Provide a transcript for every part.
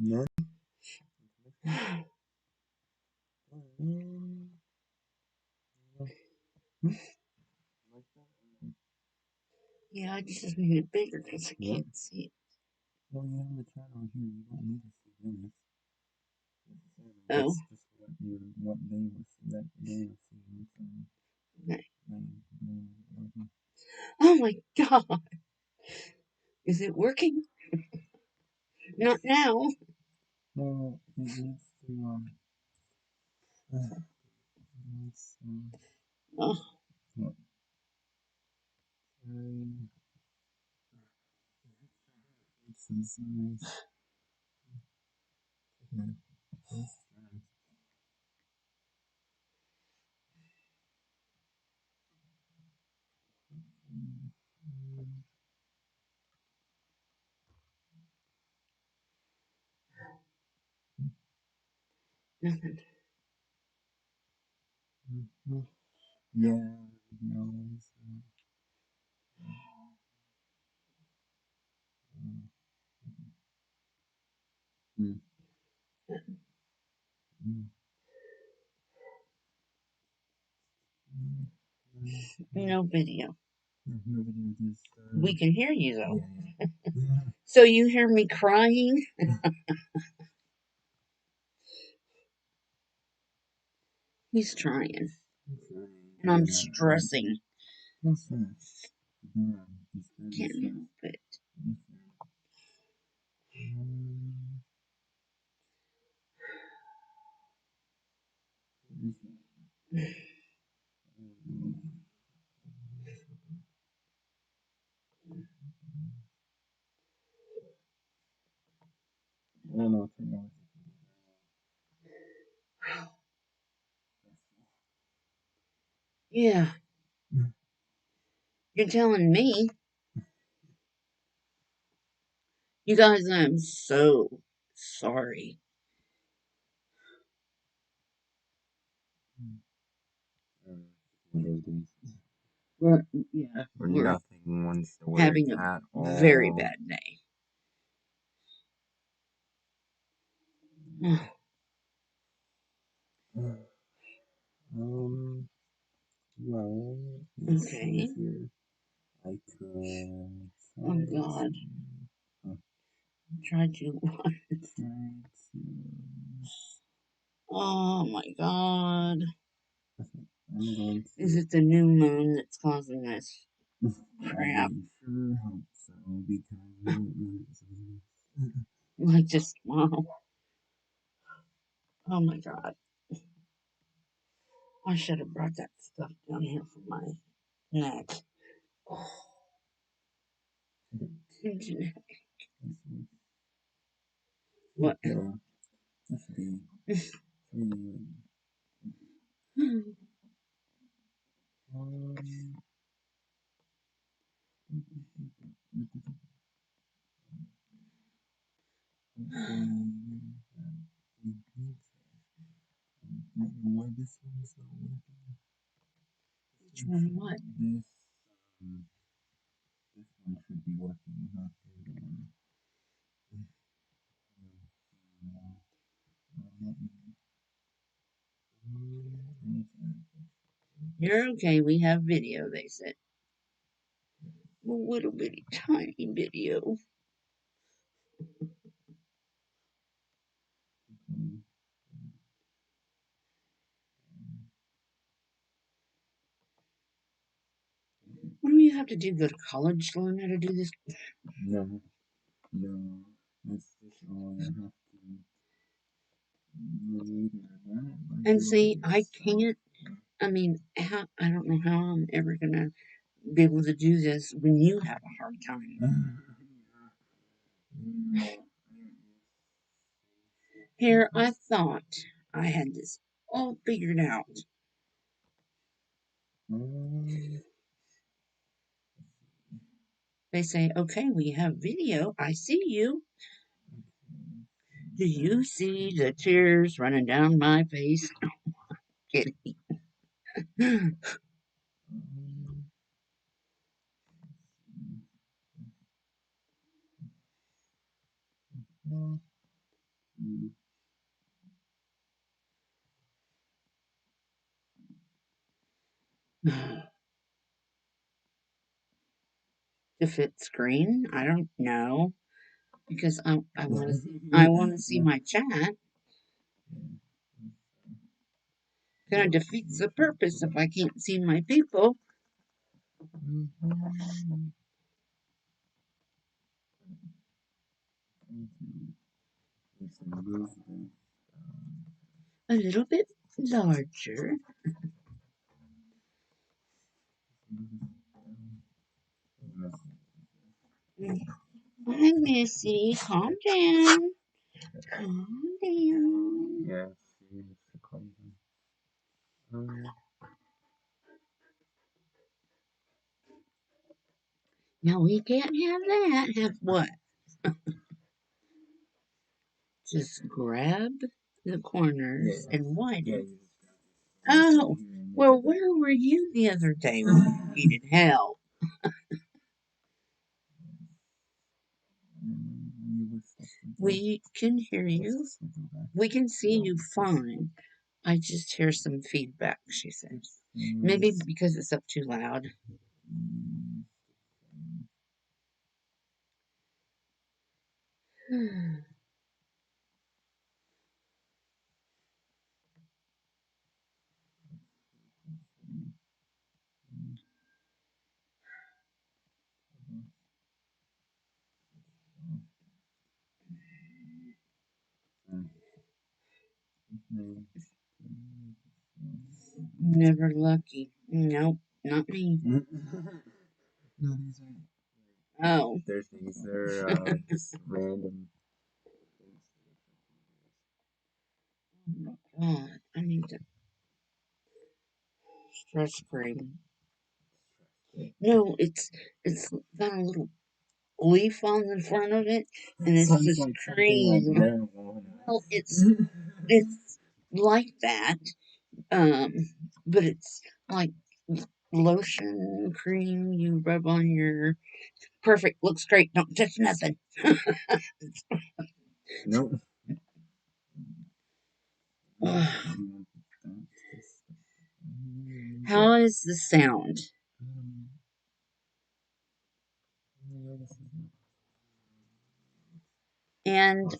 None? Um, like that? Yeah, I just made it bigger because I What? can't see it. Well, you have the chat on here. You don't need to see this. Oh, That's just what they were that they were seeing. So, okay. they, Oh my God. Is it working? Not now. well, it needs to needs Oh, what? Um, this is nice. Okay. This, nothing. yeah, no, mm, mm, No video. nobody just, We can hear you yeah, though. yeah. So you hear me crying? He's trying. Okay. And I'm Yeah, stressing. what's that? Yeah, just Can't stuff. help it. Um, I don't know. Yeah, you're telling me. You guys, I'm so sorry. One of those days. We're, yeah, Where we're nothing wants to work having a at very all. bad day. Oh, Um, well, let's see okay. here. I could Oh try God. to, Tried to. try to, Oh my God. I'm going Is to, it the new moon that's causing this I crap? sure hope so, because Like just wow. Oh my God. I should have brought that stuff down here for my neck. What? yeah, that should be pretty, um, I don't know why this one's not working. Which one? What? Um, this one should be working, not the other one. You're okay. We have video, they said. A little bitty tiny video. What do you have to do? Go to college to learn how to do this? No, no, that's just all I have to do. And see, I can't. I mean, how, I don't know how I'm ever gonna be able to do this when you have a hard time. Here, I thought I had this all figured out. They say, okay, we have video. I see you. Do you see the tears running down my face? Kidding. If it's green, I don't know because I want to see my chat. Kind of defeats the purpose if I can't see my people. A little bit larger. Hi, Missy. Calm down. Calm down. Yeah, she needs to calm down. Now we can't have that. Have what? Just grab the corners and widen. Oh, well, where were you the other day when you needed help? We can hear you. We can see you fine. I just hear some feedback, she says. Maybe because it's up too loud. Never lucky. Nope, not me. No, these are Oh, their things. They're just random things. oh my God. I need to stress cream. No, it's got a little leaf on the front of it, and it's Sounds just like something like cream. marijuana. Well, it's like that, um, but it's like lotion cream you rub on your. Perfect, looks great. Don't touch nothing. Nope. How is the sound? And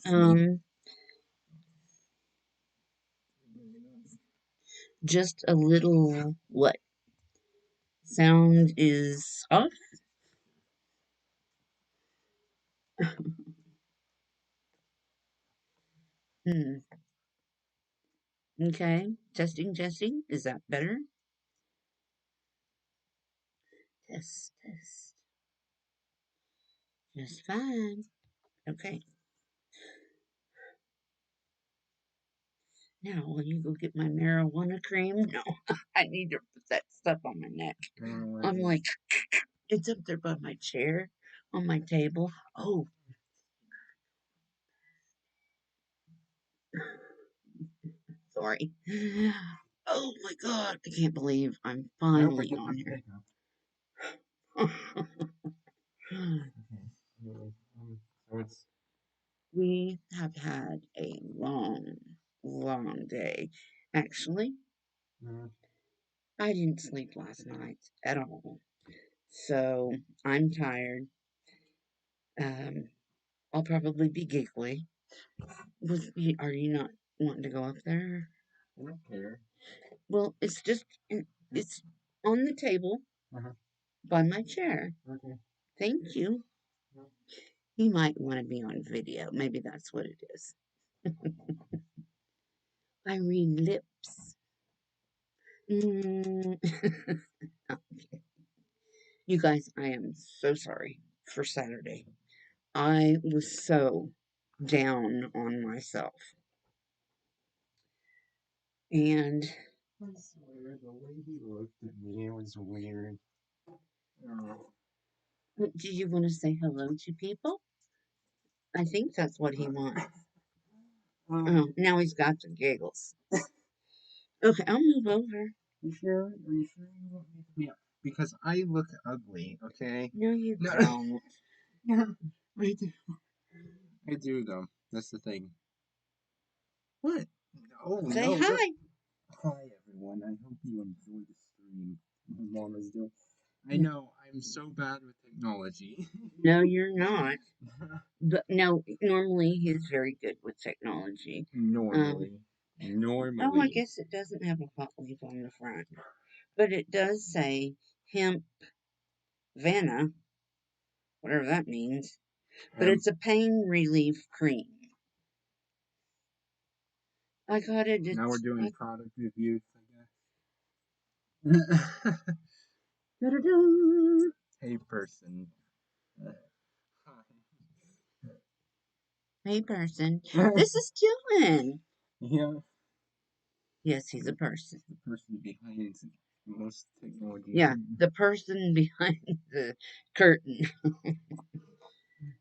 just a little what sound is off? Hmm. Okay. Testing, testing. Is that better? Test, test. Just fine. Okay. Now, will you go get my marijuana cream? No, I need to put that stuff on my neck. I'm like, it's up there by my chair on my table. Oh, sorry. Oh my God, I can't believe I'm finally on here. So it's We have had a long, long day. Actually, I didn't sleep last night at all. So I'm tired. Um, I'll probably be giggly. Are you not wanting to go up there? I don't care. Well, it's on the table Uh-huh. by my chair. Okay. Thank you. You might want to be on video. Maybe that's what it is. I read lips. Mm. You guys, I am so sorry for Saturday. I was so down on myself. And I swear, the way he looked at me, it was weird. Oh. do you want to say hello to people? I think that's what he wants. Oh, now he's got the giggles. Okay, I'll move over. You sure? Are you sure you want me to be up? Because I look ugly, okay? No, you No. don't. Yeah, I do. I do, though. That's the thing. What? Oh Say no! Don't. hi. Hi everyone. I hope you enjoy the stream. My mom is doing. I know I'm so bad with technology. No, you're not. But no, normally he's very good with technology. Um, Normally. oh, I Normally. guess it doesn't have a hot leaf on the front, but it does say hemp Vanna, whatever that means. But Um. it's a pain relief cream. I got it. Now we're It's doing like, product reviews, I guess. da-da-dum. Hey person. Hey, person. Hi. This is Dylan. Yeah. Yes, he's a person. The person behind most technology. Yeah, the person behind the curtain.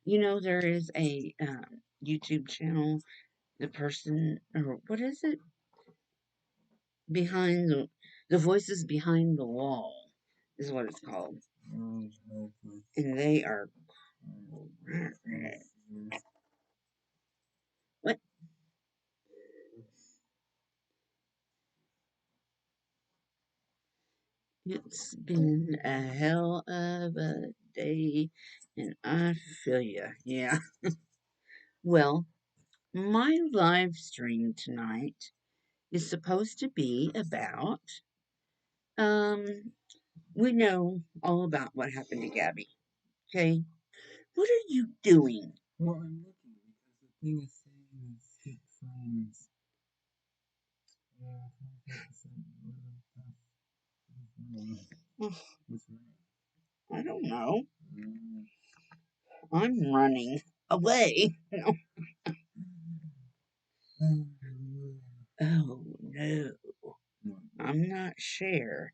You know, there is a YouTube channel, the person, or what is it? Behind the voices behind the wall is what it's called. And they are what? It's been a hell of a day, and I feel ya. Yeah. Well, my live stream tonight is supposed to be about um we know all about what happened to Gabby. Okay? What are you doing? Well, I'm looking because the thing is saying is skip frames. 25%. What's I don't know. wrong? I'm running away. Oh no. I'm not sure.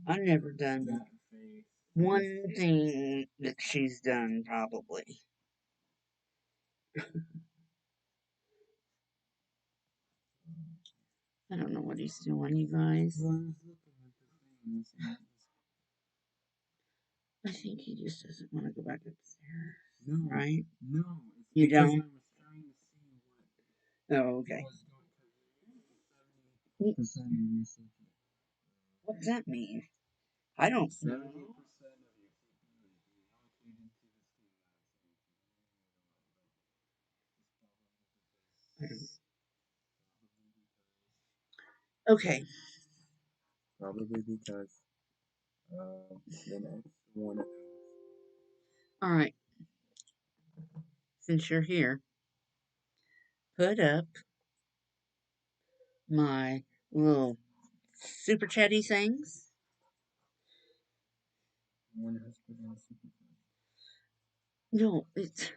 I've never done That face. one thing that she's done, probably. I don't know what he's doing, you guys. Well, I was looking at the things. I think he just doesn't want to go back upstairs. No, right? no, it's You because don't? I was trying to see Oh, okay. what was going. Because 70% of your CPU. What's that mean? I don't 70% know. of your CPU is being allocated to this thing I don't. Okay. probably because the next one of those. All right. Since you're here, put up my little super chatty things. One has put in super No, it's.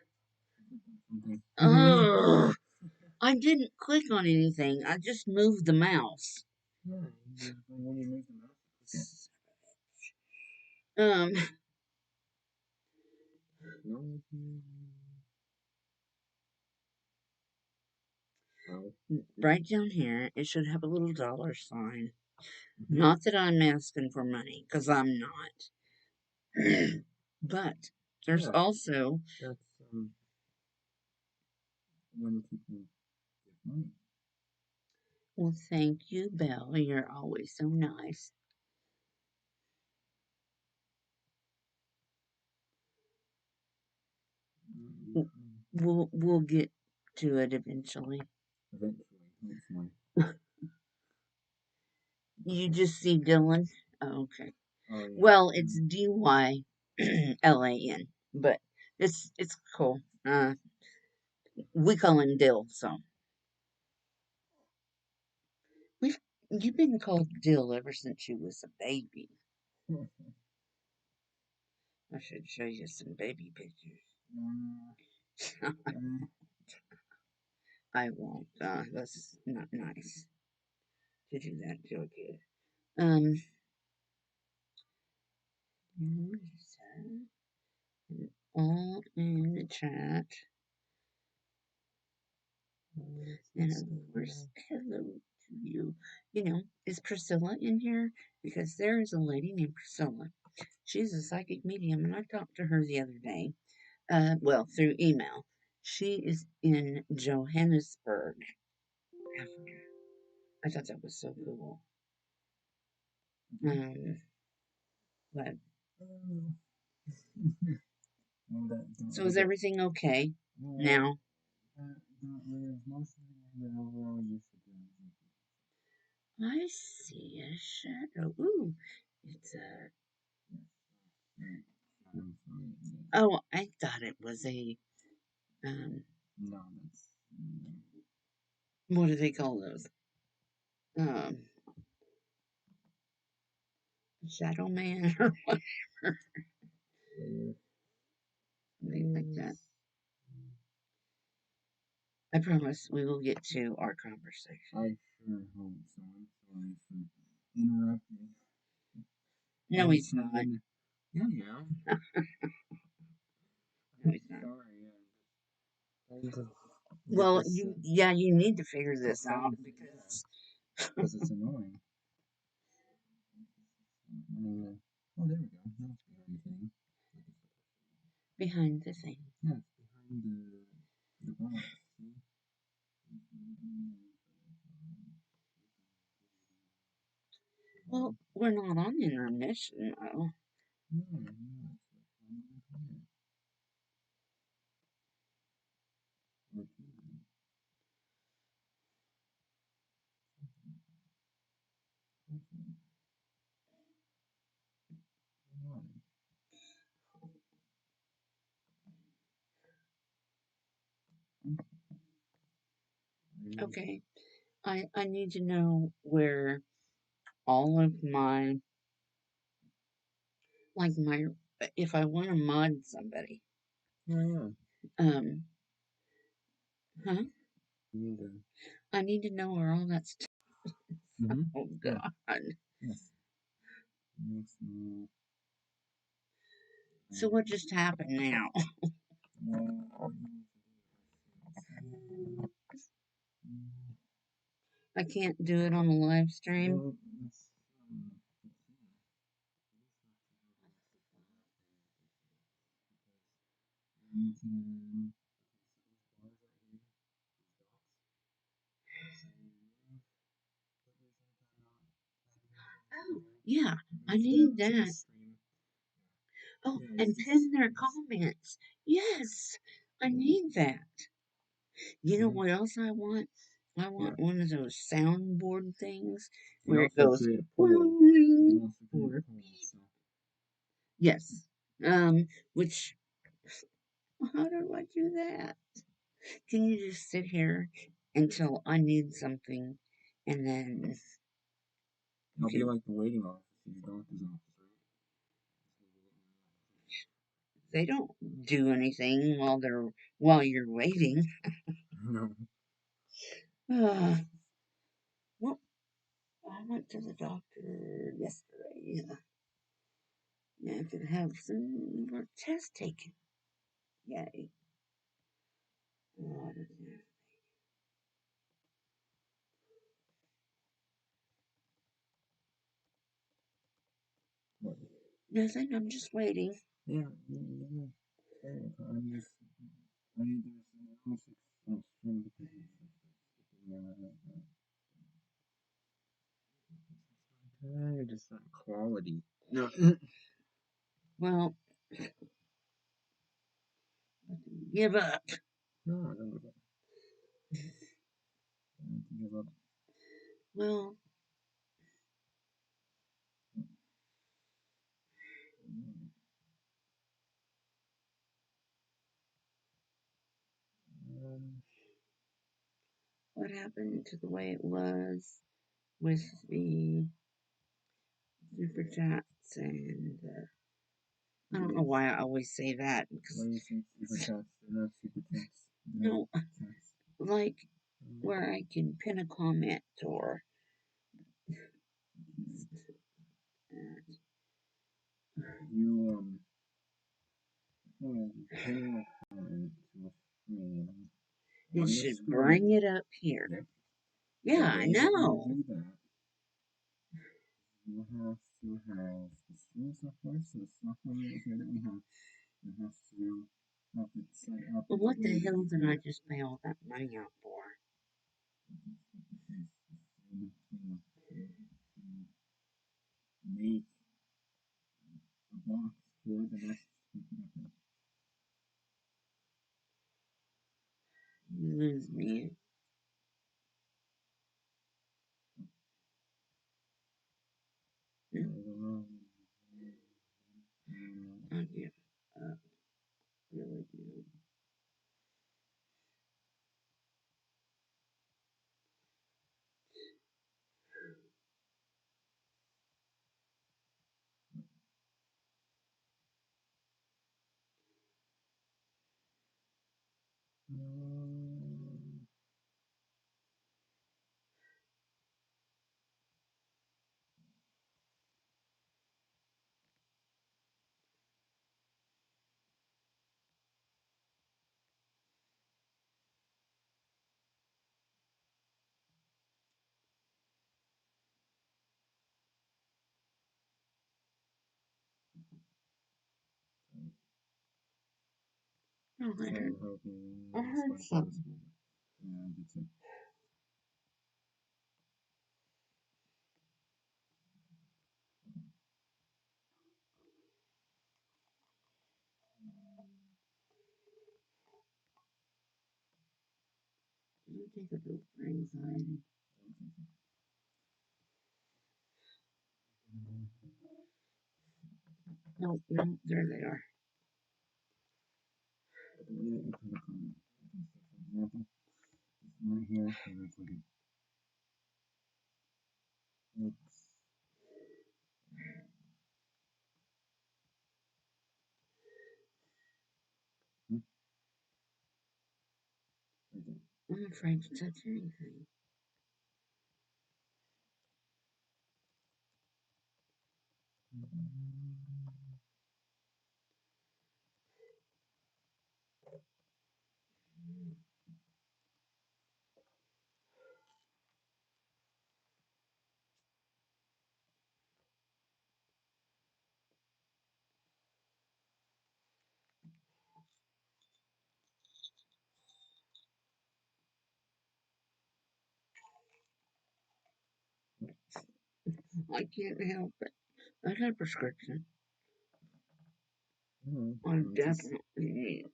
something. Oh, I didn't click on anything. I just moved the mouse. Yeah, when you move the mouse, Um, no. Oh. right down here, it should have a little dollar sign. Mm-hmm. Not that I'm asking for money, because I'm not. But there's also. That's when people give money. Well, thank you, Belle. You're always so nice. We'll get to it eventually. Eventually, hopefully. You just see Dylan. Oh, okay. Oh yeah. Well, it's DYLAN, but it's cool. We call him Dill, so we've you've been called Dill ever since you was a baby. I should show you some baby pictures. I won't. That's not nice to do that to a kid. Um, Lisa, all in the chat. And of course, hello to you. You know, is Priscilla in here? Because there is a lady named Priscilla. She's a psychic medium, and I talked to her the other day. Well, through email. She is in Johannesburg, Africa. I thought that was so cool. But Well, so is everything okay now? there's most of the overall you should do. I see a shadow. Ooh, it's a. Oh, I thought it was a. Um, No, that's. what do they call those? Um, Shadow Man or whatever, something like that. I promise we will get to our conversation. I sure hope so. I'm sorry for interrupting. No, he's not. Yeah, yeah. No, he's not. Sorry. Well, you need to figure this out because it's annoying. Oh, there we go. Now it's behind the thing. Behind the thing. Yeah, it's behind the box. See? Well, we're not on intermission, though. No, no, it's Okay. I need to know where all of my, like my, if I want to mod somebody, yeah. um, huh? You need to. I need to know where all that stuff. Oh Yeah. God. Yes. Yes. So what just happened now? Well, I can't do it on the live stream. well, you can. Oh, yeah, I need that. Oh, and pin their comments. Yes, I need that. You know what else I want? I want one of those soundboard things where it goes boing or beep. Yes. Which how do I do that? Can you just sit here until I need something and then It'll be like the waiting office in your doctor's office, they don't do anything while you're waiting. right? Uh, well, I went to the doctor yesterday. Yeah, I could have some more tests taken. Yay. What? Nothing, I'm just waiting. Yeah, yeah. I'm just. I need there's some string because just not quality. No. Well, give up. No, I don't give up. Well, what happened to the way it was with the super chats and I don't know why I always say that because Why do you think super chats? They're not super chats. no, like where I can pin a comment or You pinning a comment to a stream it on the should screen. bring it up here. Yep. Yeah, The I way that know. you do that, you have to have the stream software. So the software right here that we have, you have to up it's set up Well, the what way the that hell you did I want. just pay all that money out for? Make a box for the message to be put up in. You lose me. I give up. Really do. Oh, So hoping I this heard one something. possible. Yeah, I did too. You take a pill for anxiety. No, no, there they are. Delete it into the comment. For example, this one here, so it's like it's right there. I'm afraid to touch anything. I can't help it. I got a prescription. I Just definitely need.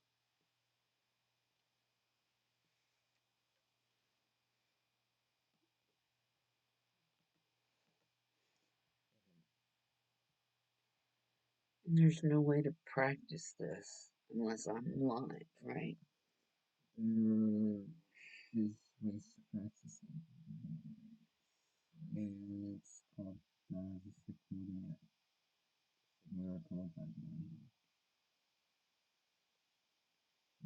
There's no way to practice this unless I'm live, right? there is ways to practice it. And it's called the security miracle button.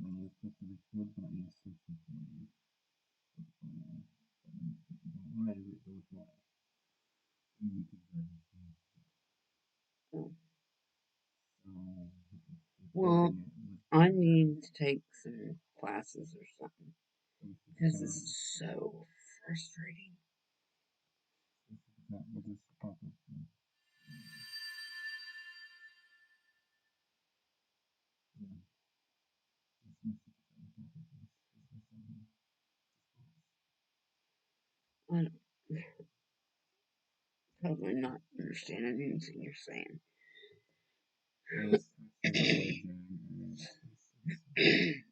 When you click the record button, it's searching for you. But when you click the live, it goes live. And you can verify. Oh. So Well, recording it with I need to take some classes or something because this sound. is so frustrating. That will just pop up. Yeah. I'm totally not understanding anything you're saying. Yes, version.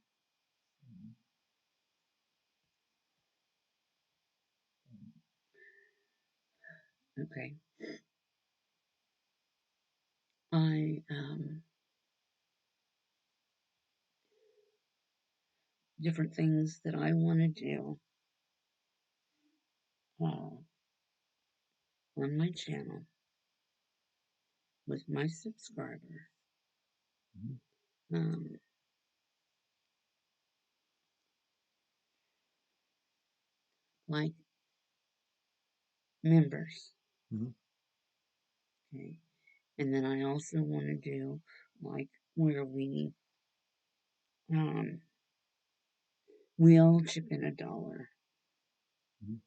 Okay. I different things that I want to do on my channel with my subscriber, um, like members. Mhm. Okay. And then I also want to do like where um, we all chip in $1 Mhm.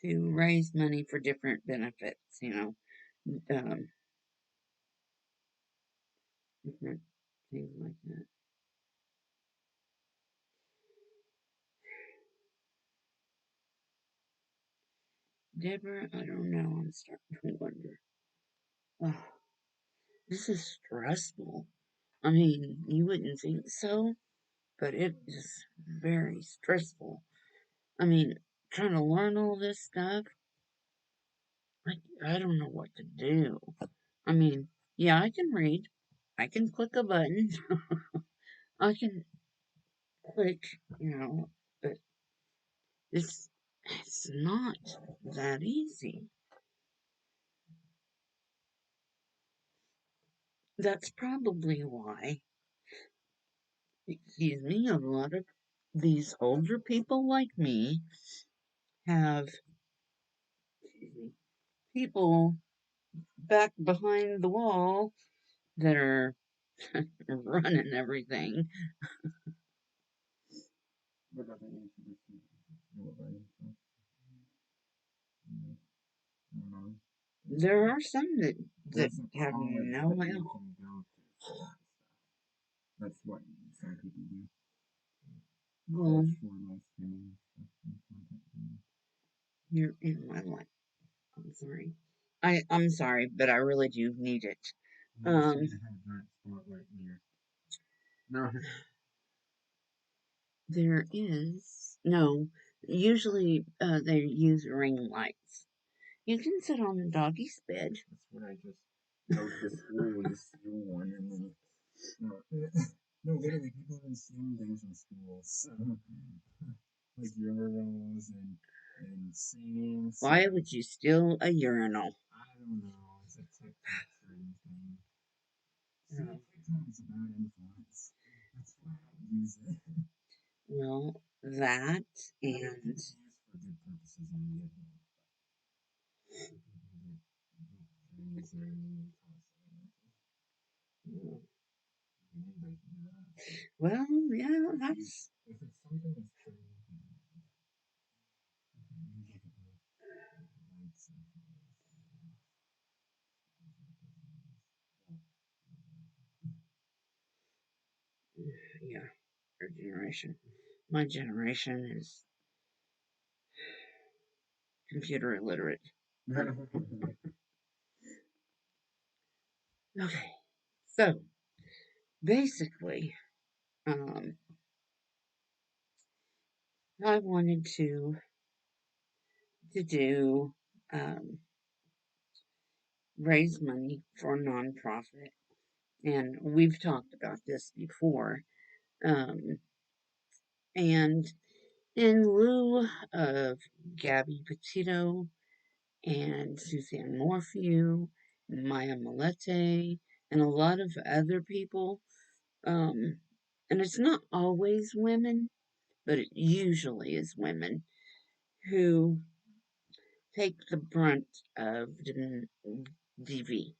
to raise money for different benefits, you know. Um, different things like that. Deborah, I don't know. I'm starting to wonder. Oh, this is stressful. I mean, you wouldn't think so, but it is very stressful. I mean, trying to learn all this stuff, I don't know what to do. I mean, yeah, I can read. I can click a button. I can click, but it's it's not that easy. That's probably why, excuse me, a lot of these older people like me have people back behind the wall that are running everything. What other introductions do you know about yourself? No. There are some that There's a have college no that you help. can go to for that stuff. That's what some people do. Well, College for live streaming stuff and content creation. you're in my life. I'm sorry. I'm sorry, but I really do need it. You Um, seem to have that spotlight here. No. there is no. Usually, they use ring lights. You can sit on the doggy's bed. That's what I just go to school and steal one and then no, no, literally people have been stealing things from schools. So, like urinals and sinks. Why would you steal a urinal? I don't know. It's a TikTok trend thing. See, Oh, TikTok is a bad influence. That's why I don't use it. well, that I mean, it can be and used for good purposes and you get people get dreams and constantly. uh, Anybody can do that. well, yeah, that's If it's something that's trending, you get likes and followers. yeah, our generation. My generation is computer illiterate. Okay, so basically, um, I wanted to do um, raise money for a nonprofit, and we've talked about this before. Um, and in lieu of Gabby Petito and Suzanne Morphew, Maya Malete, and a lot of other people, um, and it's not always women, but it usually is women who take the brunt of DV.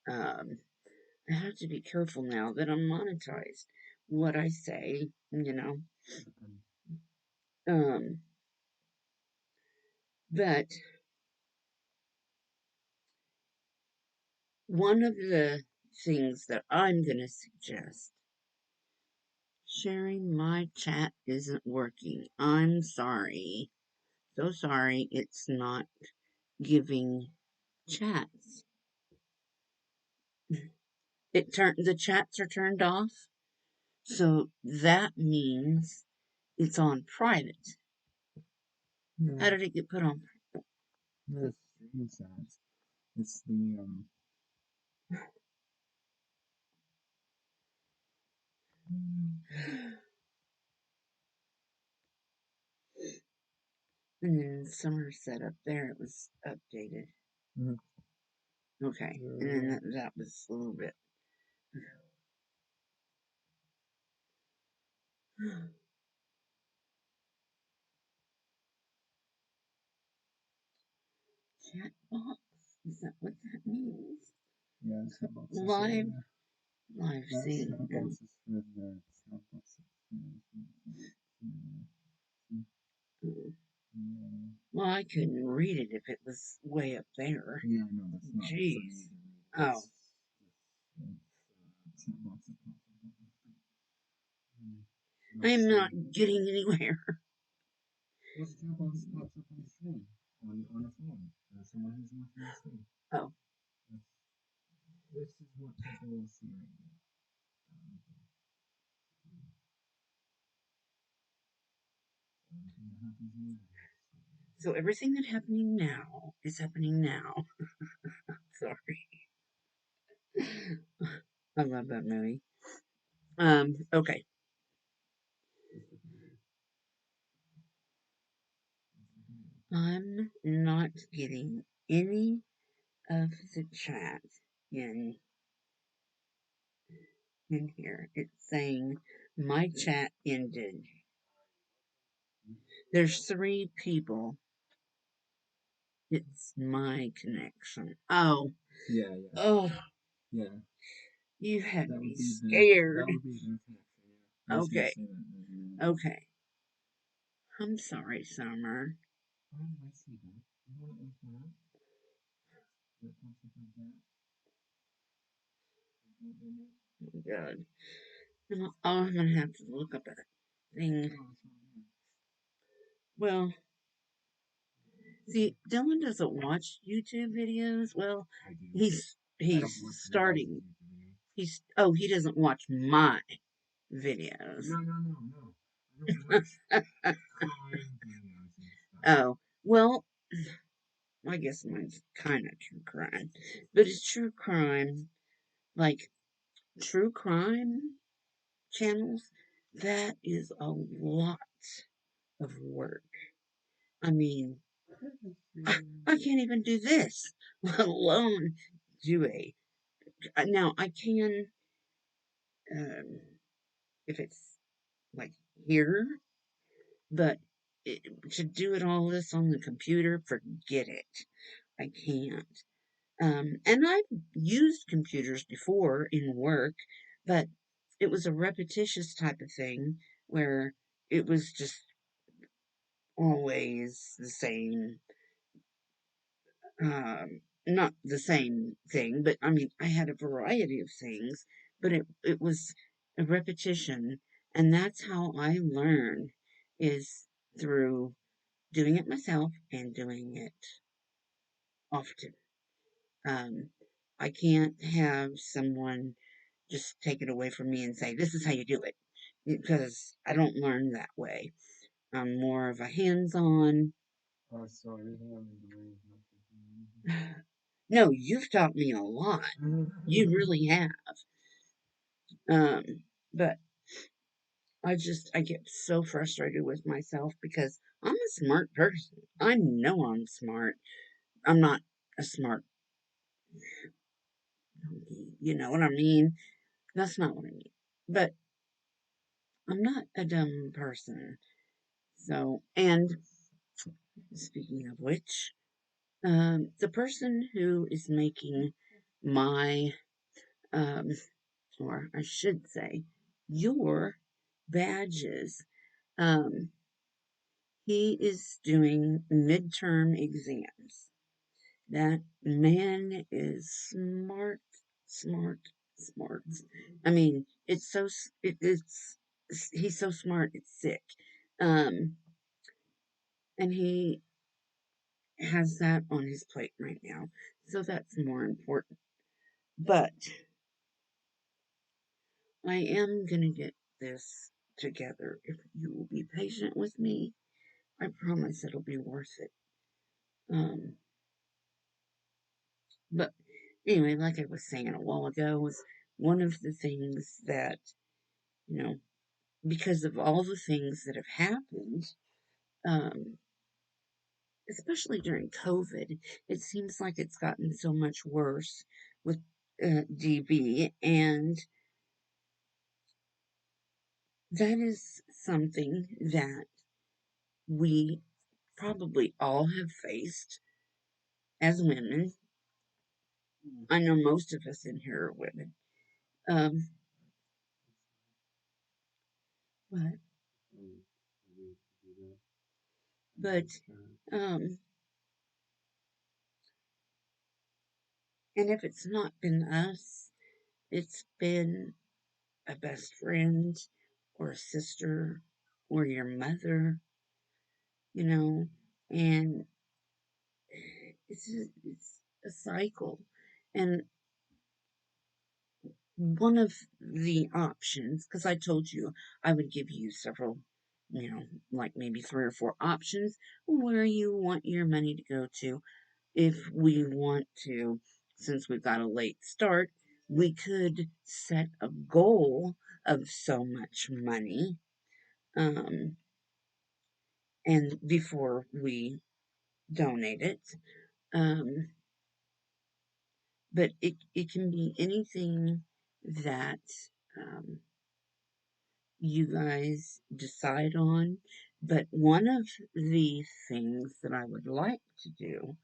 Um, I have to be careful now that I'm monetized. What I say, Um, but one of the things that I'm going to suggest, sharing my chat isn't working. I'm sorry. So sorry it's not giving chats. The chats are turned off. So that means it's on private. How did it get put on? The screenshots. It's the And then summer set up there, it was updated. Mhm. Okay. And then that was a little bit. Chat box? Is that what that means? Yeah, chat boxes. Live, Yeah. live That scene. chat boxes for the chat boxes. Well, I couldn't read it if it was way up there. Yeah, no, that's not Jeez. Oh. chat box that pops up on my screen. I am not So, getting anywhere. well, the chat box pops up on the screen on a phone. Someone who's not in the screen. Oh, That's, this is what people will see right now. Anything that happens in there. so everything that's happening now is happening now. Sorry. I love that movie. Okay. I'm not getting any of the chat in in here. It's saying my chat ended. There's three people. It's my connection. Oh, Yeah, yeah, oh, yeah. you had That me would be scared. that would be their connection. Yeah. I was gonna Okay, say that. As a minute ago. okay. I'm sorry, Summer. Oh, I see that. You want it like that? That pops up like that. Oh, God. I'm gonna have to look up a thing. Oh, it's right here. Well, see, Dylan doesn't watch YouTube videos. Well, I do. I he's don't watch your guys' starting. YouTube videos. He doesn't watch my videos. No. I don't watch crime videos and stuff. Oh, well, I guess mine's kind of true crime, but it's true crime, like true crime channels. That is a lot of work. I mean, I can't even do this, let alone do a. Now I can, um, if it's like here, but it, to do it all this on the computer, forget it. I can't. And I've used computers before in work, but it was a repetitious type of thing where it was just always the same. Not the same thing, but I mean, I had a variety of things, but it was a repetition, and that's how I learn is through doing it myself and doing it often. Um, I can't have someone just take it away from me and say, this is how you do it. Because I don't learn that way. I'm more of a hands on. Oh, sorry. I didn't want to do No, you've taught me a lot. You anything. really have. Um, but I get so frustrated with myself because I'm a smart person. I know I'm smart. I'm not a smart donkey. You know what I mean? That's not what I mean. But I'm not a dumb person. So, and speaking of which, the person who is making my, um, or I should say, your badges, um, he is doing midterm exams. That man is smart, smart, smart. I mean, he's so smart, it's sick. Um, and he has that on his plate right now. So that's more important. But I am going to get this together. If you will be patient with me, I promise it'll be worth it. Um, but anyway, like I was saying a while ago, was one of the things that, you know, because of all the things that have happened, um, especially during COVID, it seems like it's gotten so much worse with DB, and that is something that we probably all have faced as women. I know most of us in here are women. Um, but, but, um, and if it's not been us, It's been a best friend or a sister or your mother, you know, and it's a cycle. And one of the options, because I told you I would give you several, you know, like maybe three or four options where you want your money to go to. If we want to, since we've got a late start, we could set a goal of so much money, um, and before we donate it. Um, but it can be anything that um, you guys decide on. But one of the things that I would like to do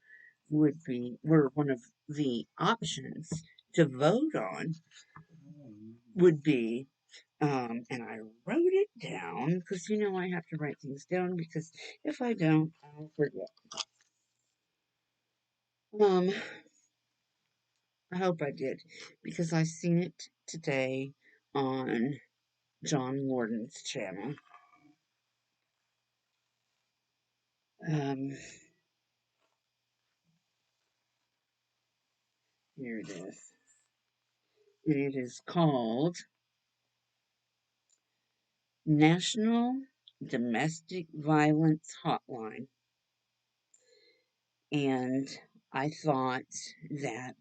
would be, were one of the options to vote on would be, and I wrote it down because you know I have to write things down because if I don't, I'll forget. Um, I hope I did because I seen it today on John Lorden's channel. Um, Here it is. And it is called National Domestic Violence Hotline. And I thought that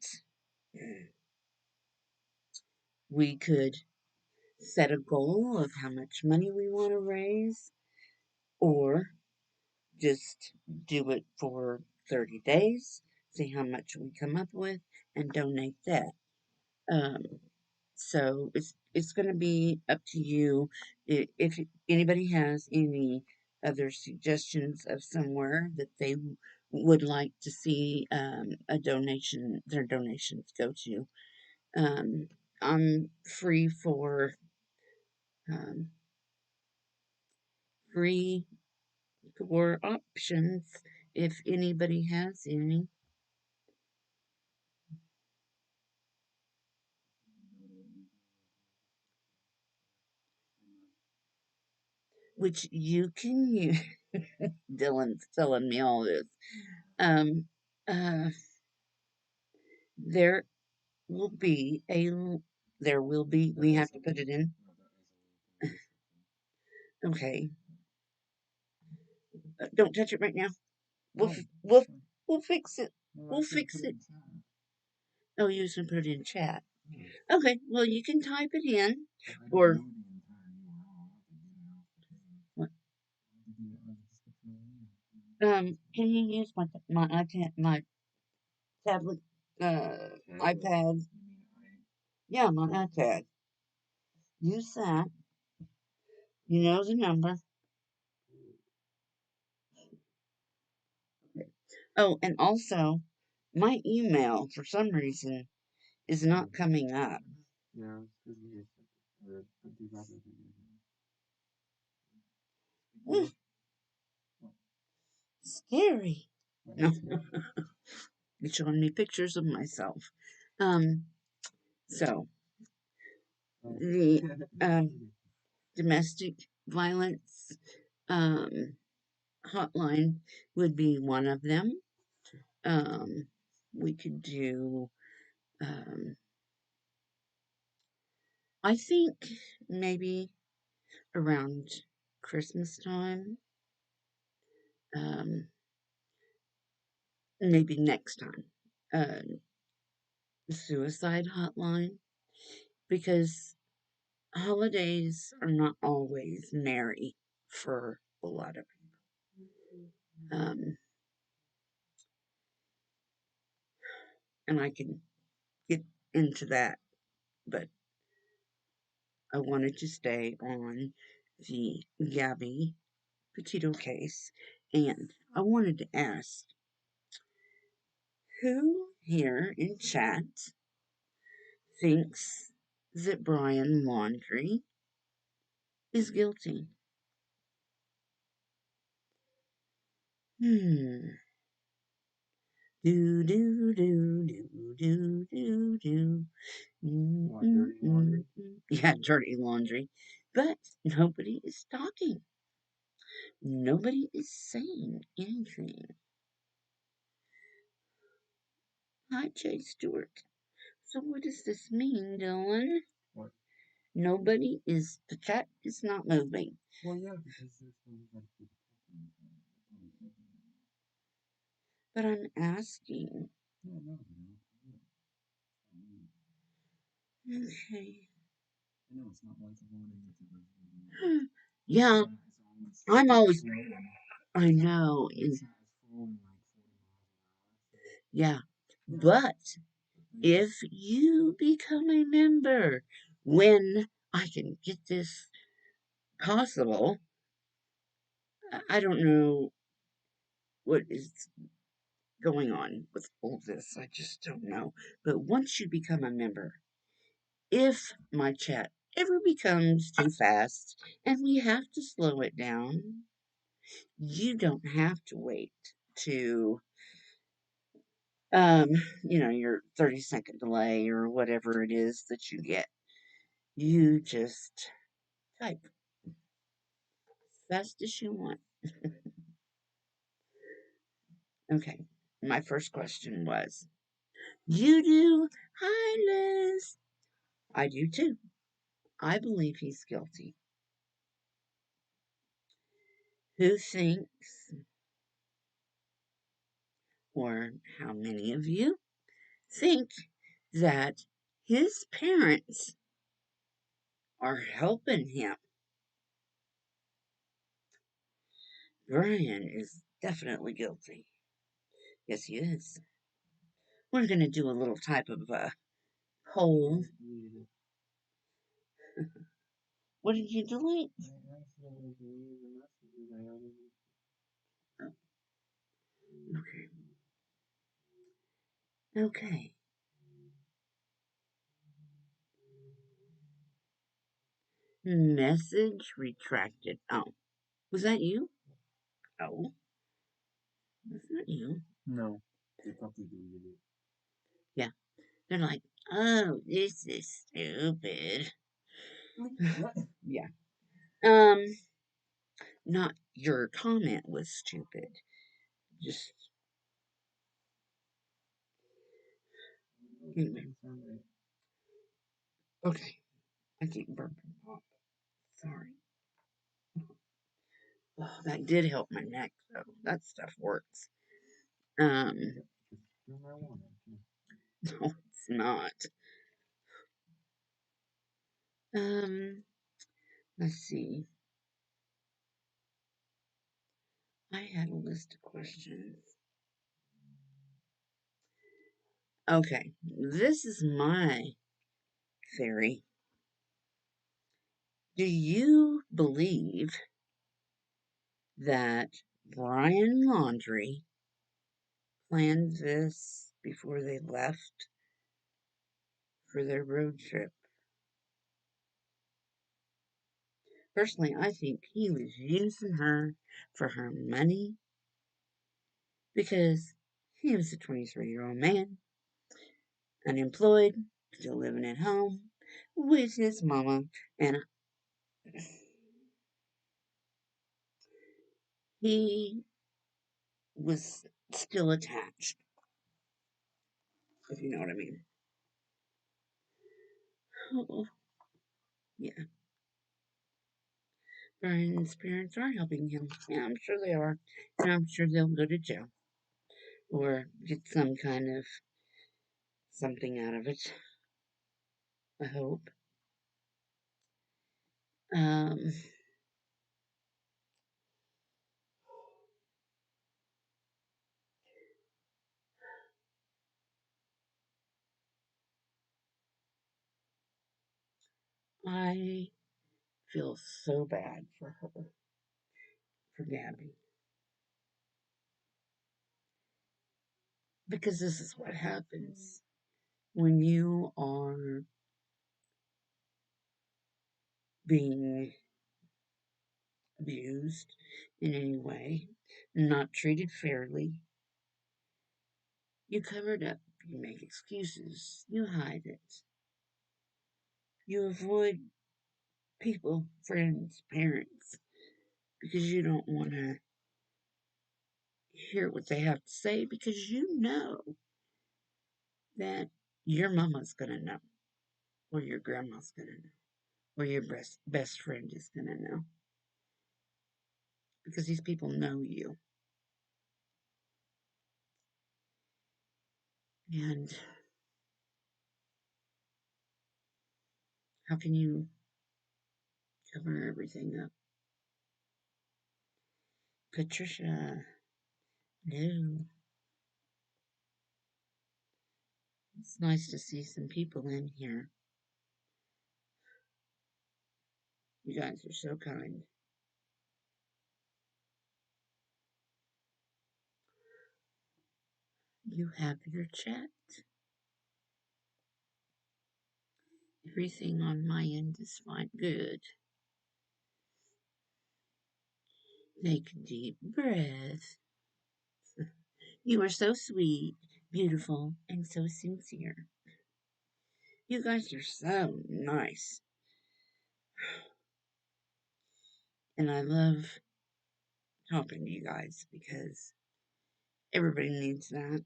we could set a goal of how much money we want to raise, or just do it for 30 days, see how much we come up with, and donate that. Um, so it's going to be up to you. If anybody has any other suggestions of somewhere that they would like to see a donation, their donations go to, um, I'm um, free for options. If anybody has any, which you can use. Dylan's telling me all this. Um, uh, there will be a there will be we have to put it in. Okay, don't touch it right now. We'll fix it. We'll fix it. Oh, you can put it in chat. Okay, well you can type it in, or what? Can you use my iPad, my tablet, iPad? Yeah, my iPad. Use that. You know the number. Oh, and also, my email for some reason is not coming up. Mm, scary. No, it's showing me pictures of myself. Um, so the domestic violence um, hotline would be one of them. Um, we could do, um, I think maybe around Christmas time, um, maybe next time, the suicide hotline, because holidays are not always merry for a lot of people. And I can get into that, but I wanted to stay on the Gabby Petito case, and I wanted to ask who here in chat thinks that Brian Laundrie is guilty? Hmm. Do do do do do do do. What, dirty laundry? Yeah, dirty laundry. But nobody is talking. Nobody is saying anything. Hi, Jay Stewart. So what does this mean, Dylan? What? Nobody is, the chat is not moving. Well, yeah, because there's no like people talking. But I'm asking. Yeah, no, no. Okay. I know it's not like the morning that the Yeah, it's I'm always always, snowing. I know. It's not as flowing like 40 miles an hour. Yeah. So, yeah. But But they if you become a member, when I can get this possible, I don't know what is going on with all this. I just don't know. But once you become a member, if my chat ever becomes too fast and we have to slow it down, you don't have to wait to um your 30-second delay or whatever it is that you get. You just type as fast as you want. Okay. My first question was, you do? Hi, Liz. I do too. I believe he's guilty. Who thinks, or how many of you think that his parents are helping him? Brian is definitely guilty. Yes, he is. We're going to do a little type of poll. What did you delete? Okay. Okay. Message retracted. Oh, was that you? Oh, that's not you. no, they probably deleted it. Yeah. They're like, oh, this is stupid. Yeah. Um, Not your comment was stupid. Just anyway. Okay. I keep burping pop. Sorry. Oh, that did help my neck though. That stuff works. Um, no, it's not. Um, let's see. I had a list of questions. Okay, this is my theory. Do you believe that Brian Laundrie planned this before they left for their road trip? Personally, I think he was using her for her money because he was a 23-year-old man, unemployed, still living at home with his mama, and he was still attached, if you know what I mean. Oh, yeah. Brian's parents are helping him. Yeah, I'm sure they are. And I'm sure they'll go to jail or get some kind of something out of it. I hope. Um, I feel so bad for her, for Gabby, because this is what happens when you are being abused in any way, not treated fairly. You cover it up. You make excuses. You hide it. You avoid people, friends, parents, because you don't want to hear what they have to say because you know that your mama's going to know, or your grandma's going to know, or your best friend is going to know because these people know you. And how can you cover everything up? Patricia, no. It's nice to see some people in here. You guys are so kind. You have your chat. Everything on my end is fine. Good. Take a deep breath. You are so sweet, beautiful, and so sincere. You guys are so nice. And I love talking to you guys because everybody needs that.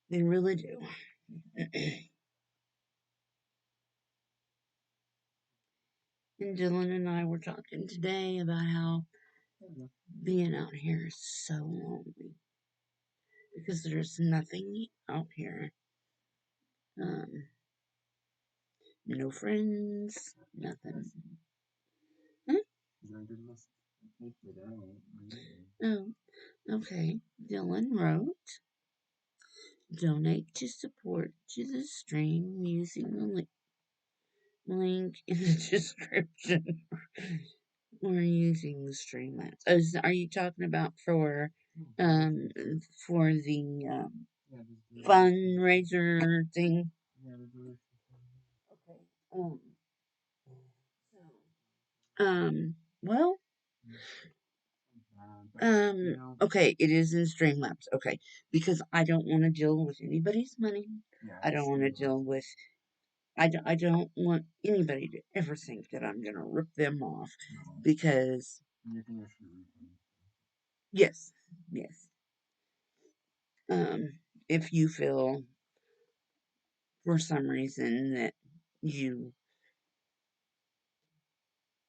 They really do. And Dylan and I were talking today about how being out here is so lonely because there's nothing out here. Um, no friends, nothing. Huh? Oh, okay. Dylan wrote, donate to support to the stream using the link in the description. We're using the Streamlabs. Oh, are you talking about um for the fundraiser thing? Okay. Well, okay, it is in Streamlabs. Okay, because I don't want to deal with anybody's money. I don't want to deal with. I don't want anybody to ever think that I'm gonna rip them off because yes, yes. If you feel for some reason that you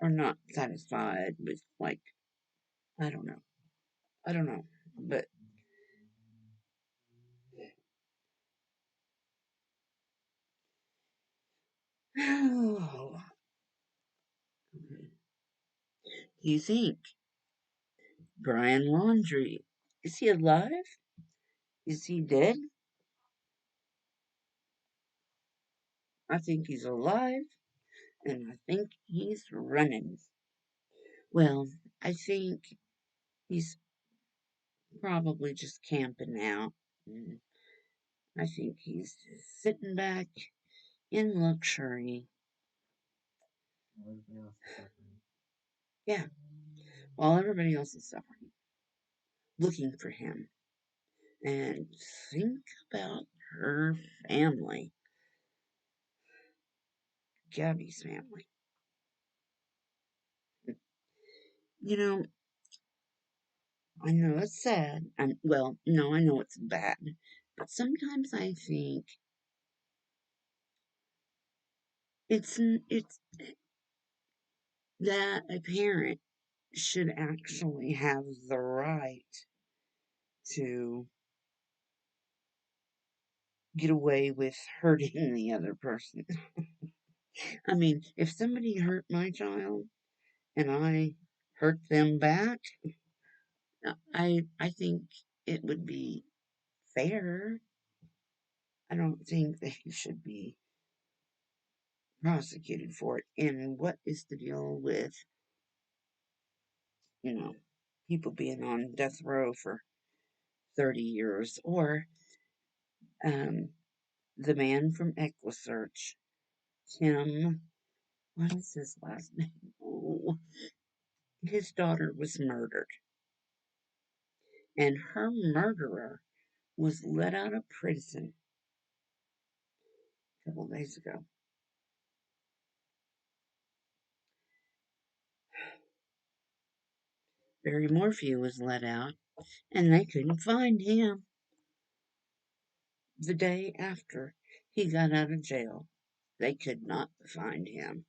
are not satisfied with, like, I don't know, I don't know, but oh, you think Brian Laundry, is he alive? Is he dead? I think he's alive, and I think he's running. Well, I think he's probably just camping out. Mm, I think he's just sitting back in luxury. Yeah, while everybody else is suffering, looking for him. And think about her family, Gabby's family. You know, I know it's sad. Well, no, I know it's bad. But sometimes I think it's that a parent should actually have the right to get away with hurting the other person. I mean, if somebody hurt my child and I hurt them back, I think it would be fair. I don't think they should be prosecuted for it. And what is the deal with, you know, people being on death row for 30 years? Or um, the man from Equisearch, Tim, what is his last name? Oh, his daughter was murdered. and her murderer was let out of prison a couple of days ago. Barry Morphew was let out, and they couldn't find him the day after he got out of jail. They could not find him.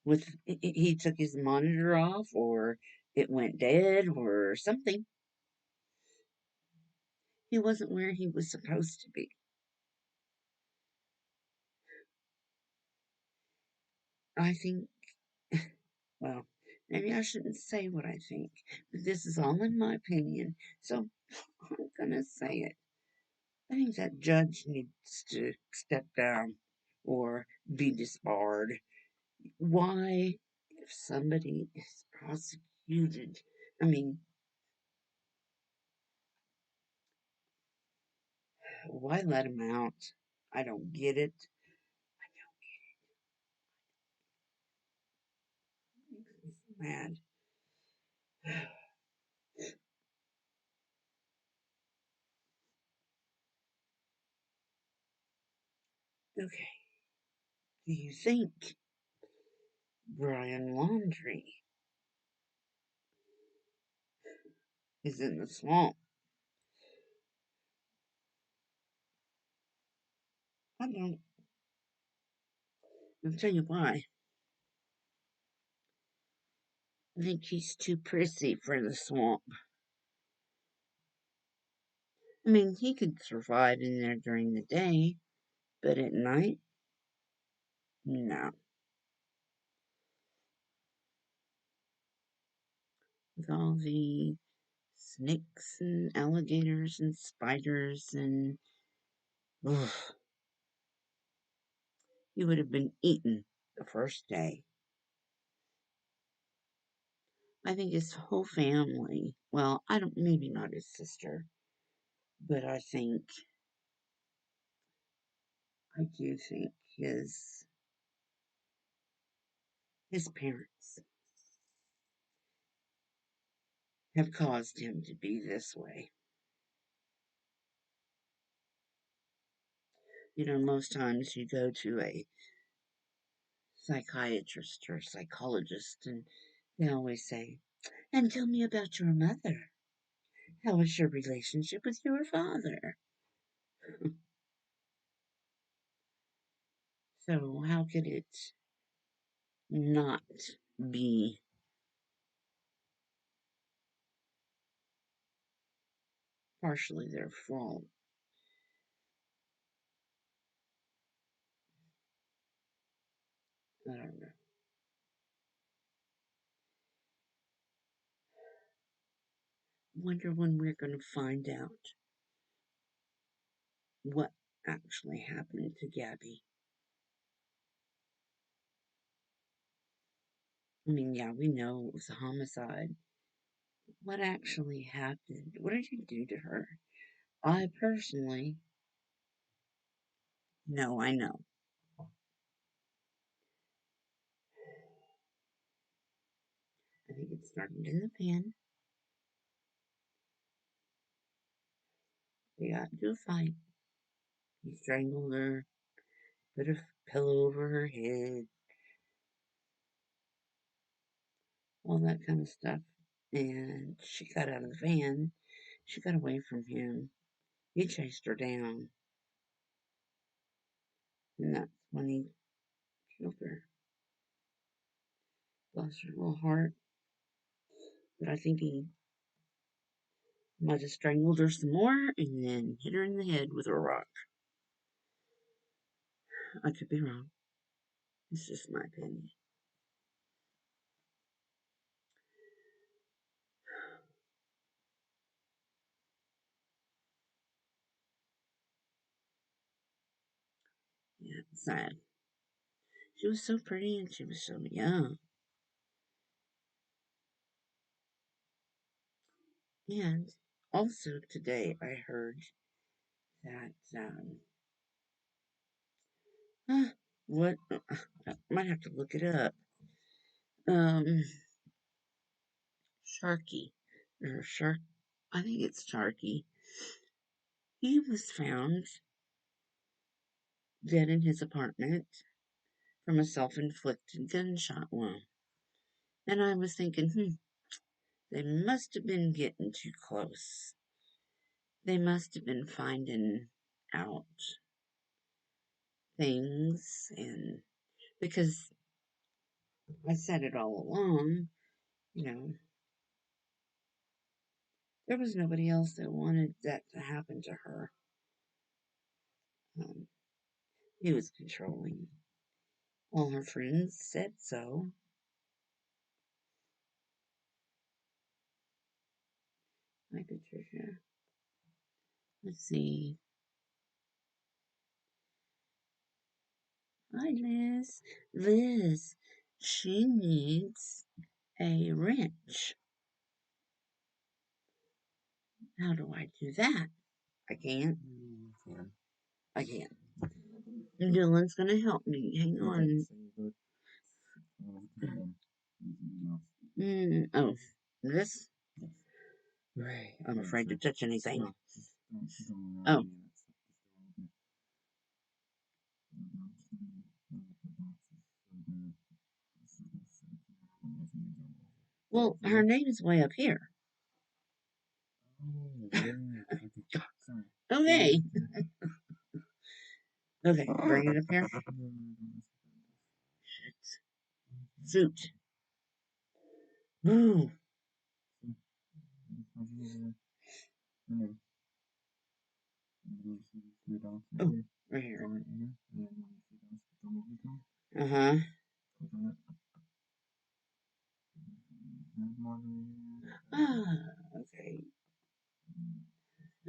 With he took his monitor off, or it went dead, or something. He wasn't where he was supposed to be. I think, well, maybe I shouldn't say what I think, but this is all in my opinion, so I'm gonna say it. I think that judge needs to step down or be disbarred. Why, if somebody is prosecuted, I mean, why let him out? I don't get it. It makes me so mad. Okay, do you think Brian Laundrie is in the swamp? I don't. I'll tell you why. I think he's too prissy for the swamp. I mean, he could survive in there during the day, but at night, no. With all the snakes and alligators and spiders and ugh, he would have been eaten the first day. I think his whole family, well, I don't, maybe not his sister, but I do think his parents have caused him to be this way. You know, most times you go to a psychiatrist or psychologist and they always say, and tell me about your mother. How was your relationship with your father? So, how could it not be partially their fault? I don't know. Wonder when we're going to find out what actually happened to Gabby. I mean, yeah, we know it was a homicide. What actually happened? What did you do to her? I personally, no, I know. I think it started in the pen. They got into a fight. He strangled her, put a pillow over her head, all that kind of stuff. And she got out of the van. She got away from him. He chased her down. And that's when he killed her. Lost her little heart. But I think he might have strangled her some more and then hit her in the head with a rock. I could be wrong. It's just my opinion. Yeah, it's sad. She was so pretty and she was so young. And also today I heard that uh, what I might have to look it up. Um, Sharky or Shark. I think it's Sharky. He was found dead in his apartment from a self inflicted gunshot wound. And I was thinking, they must have been getting too close. They must have been finding out things, and because I said it all along, you know, there was nobody else that wanted that to happen to her. Um, he was controlling. All her friends said so. Hi, Patricia. Let's see. Hi, Liz. Liz, she needs a wrench. How do I do that? I can't. I can't. Dylan's gonna help me. Hang on. Oh, this? Right. I'm afraid to touch anything. Oh. Well, her name is way up here. Okay. Okay, bring it up here. Suit. Ooh. Oh, right here. Uh huh. Ah, okay.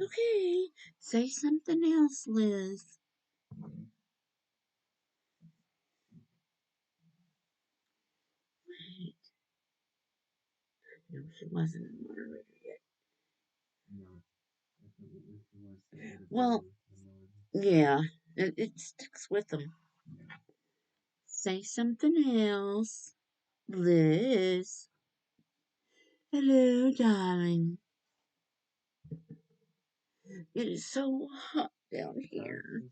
Okay. Say something else, Liz. Wait. No, she wasn't a moderator yet. Well, yeah, it sticks with them. Say something else, Liz. Hello, darling. It is so hot down here.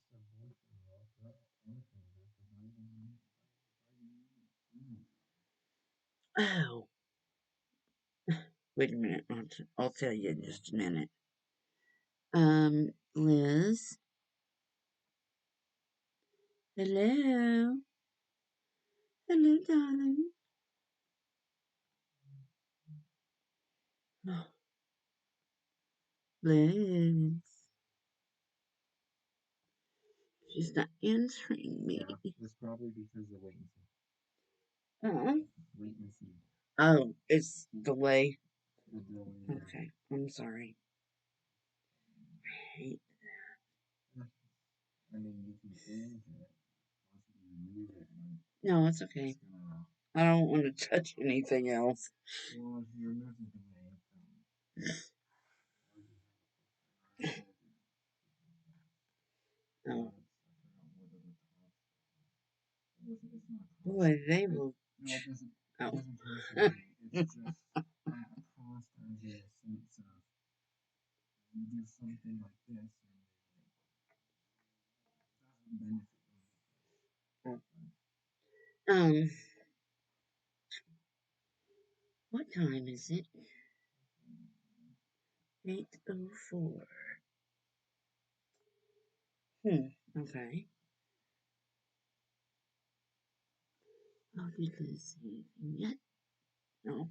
Oh, wait a minute. I'll tell you in just a minute. Liz. Hello. Hello, darling. Oh, Liz. She's not answering me. It's probably because of latency. Uh-uh. Latency. Oh, it's delay. The delay. Yeah. Okay, I'm sorry. I hate. I mean, you can change it. Possibly remove it, but No, it's okay. it's gonna. I don't want to touch anything else. Well, if you remove the delay, Oh, I forgot what it was. It's not boy, they cost. will. No, it doesn't. It Oh. doesn't cost anything. It's just at a cost as in a sense of you do something like this and it doesn't benefit um, what time is it? 8:04. Okay. Oh, did you see anything yet? No.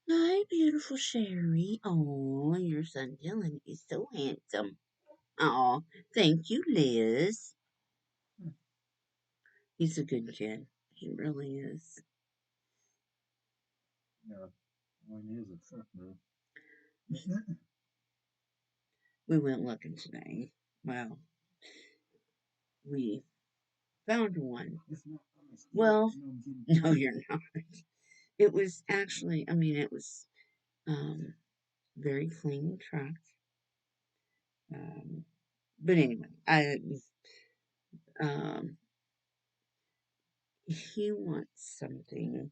Hi, beautiful Sherry. Oh, your son Dylan is so handsome. Oh, thank you, Liz. He's a good kid. He really is. Yeah, mine is a truck now. We went looking today. Well, we found one. Well, no, you're not. It was actually, it was um very clean truck. Um, but anyway, um he wants something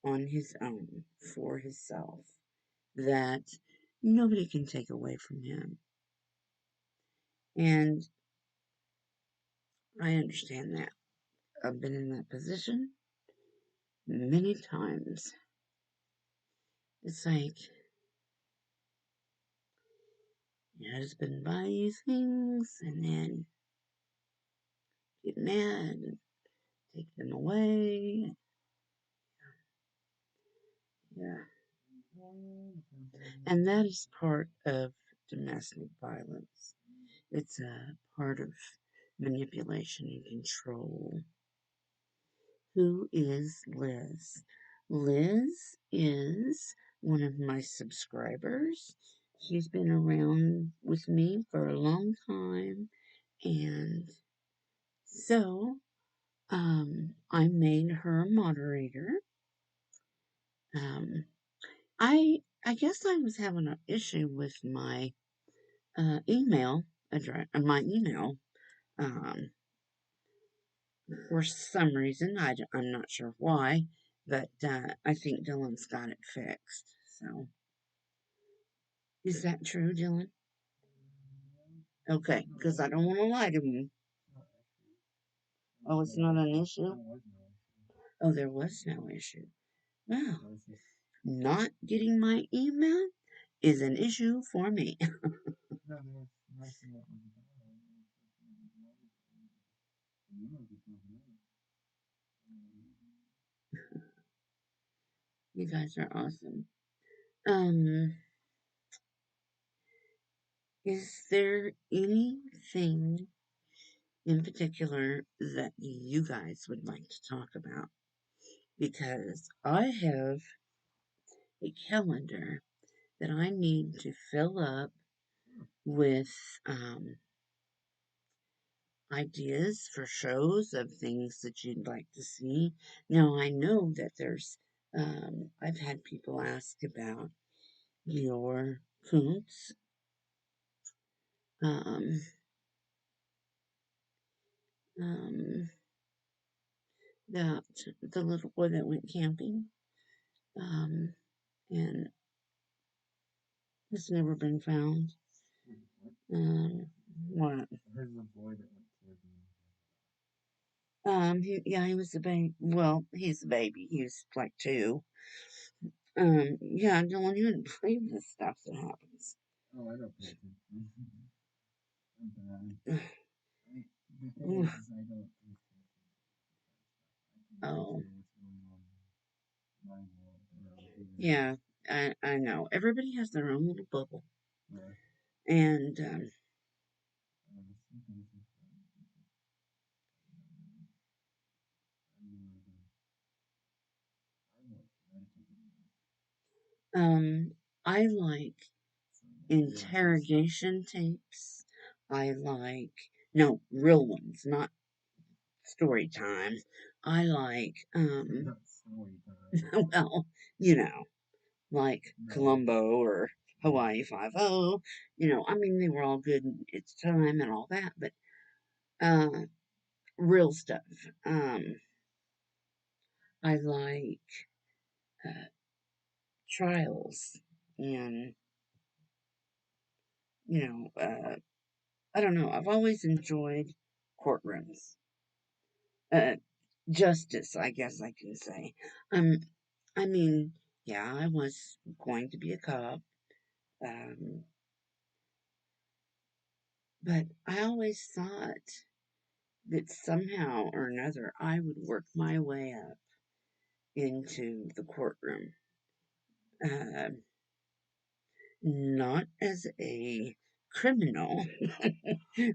on his own for himself that nobody can take away from him. And I understand that. I've been in that position many times. It's like your husband buys things and then get mad and take them away. Yeah. And that is part of domestic violence. It's a part of manipulation and control. Who is Liz? Liz is one of my subscribers. She's been around with me for a long time, and so I made her a moderator. Um, I guess I was having an issue with my email address, my email. Um, for some reason, I'm not sure why, but I think Dylan's got it fixed. So, is that true, Dylan? Okay, because I don't want to lie to him. Oh, it's not an issue? Oh, there was no issue. Wow. Not getting my email is an issue for me. You guys are awesome. Um, is there anything in particular that you guys would like to talk about? Because I have a calendar that I need to fill up with ideas for shows of things that you'd like to see. Now, I know that I've had people ask about your Koontz, um, um, that the little boy that went camping, um, and has never been found. What? Yeah, he was a baby. Well, he's a baby. He was like 2. Yeah, Dylan, you wouldn't believe the stuff that happens. Oh, I don't pay attention. I'm bad. The thing is, I don't pay attention. Oh. Yeah, I know. Everybody has their own little bubble. Yeah. And, um, I like interrogation tapes. I like, no, real ones, not story time. I like, well, you know, like Columbo or Hawaii 5-0. I mean, they were all good in its time and all that, but uh, real stuff. I like uh, trials and, you I don't know. I've always enjoyed courtrooms. Uh, Justice, I guess I can say. Um, I mean, yeah, I was going to be a cop, um, but I always thought that somehow or another I would work my way up into the courtroom. Uh, Not as a criminal,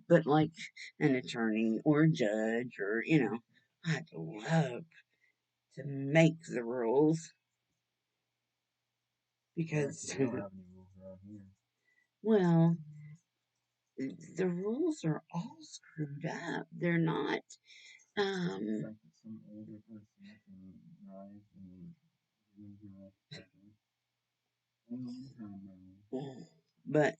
but like an attorney or a judge or, I'd love to make the rules because, well, the rules are all screwed up. They're not, um, but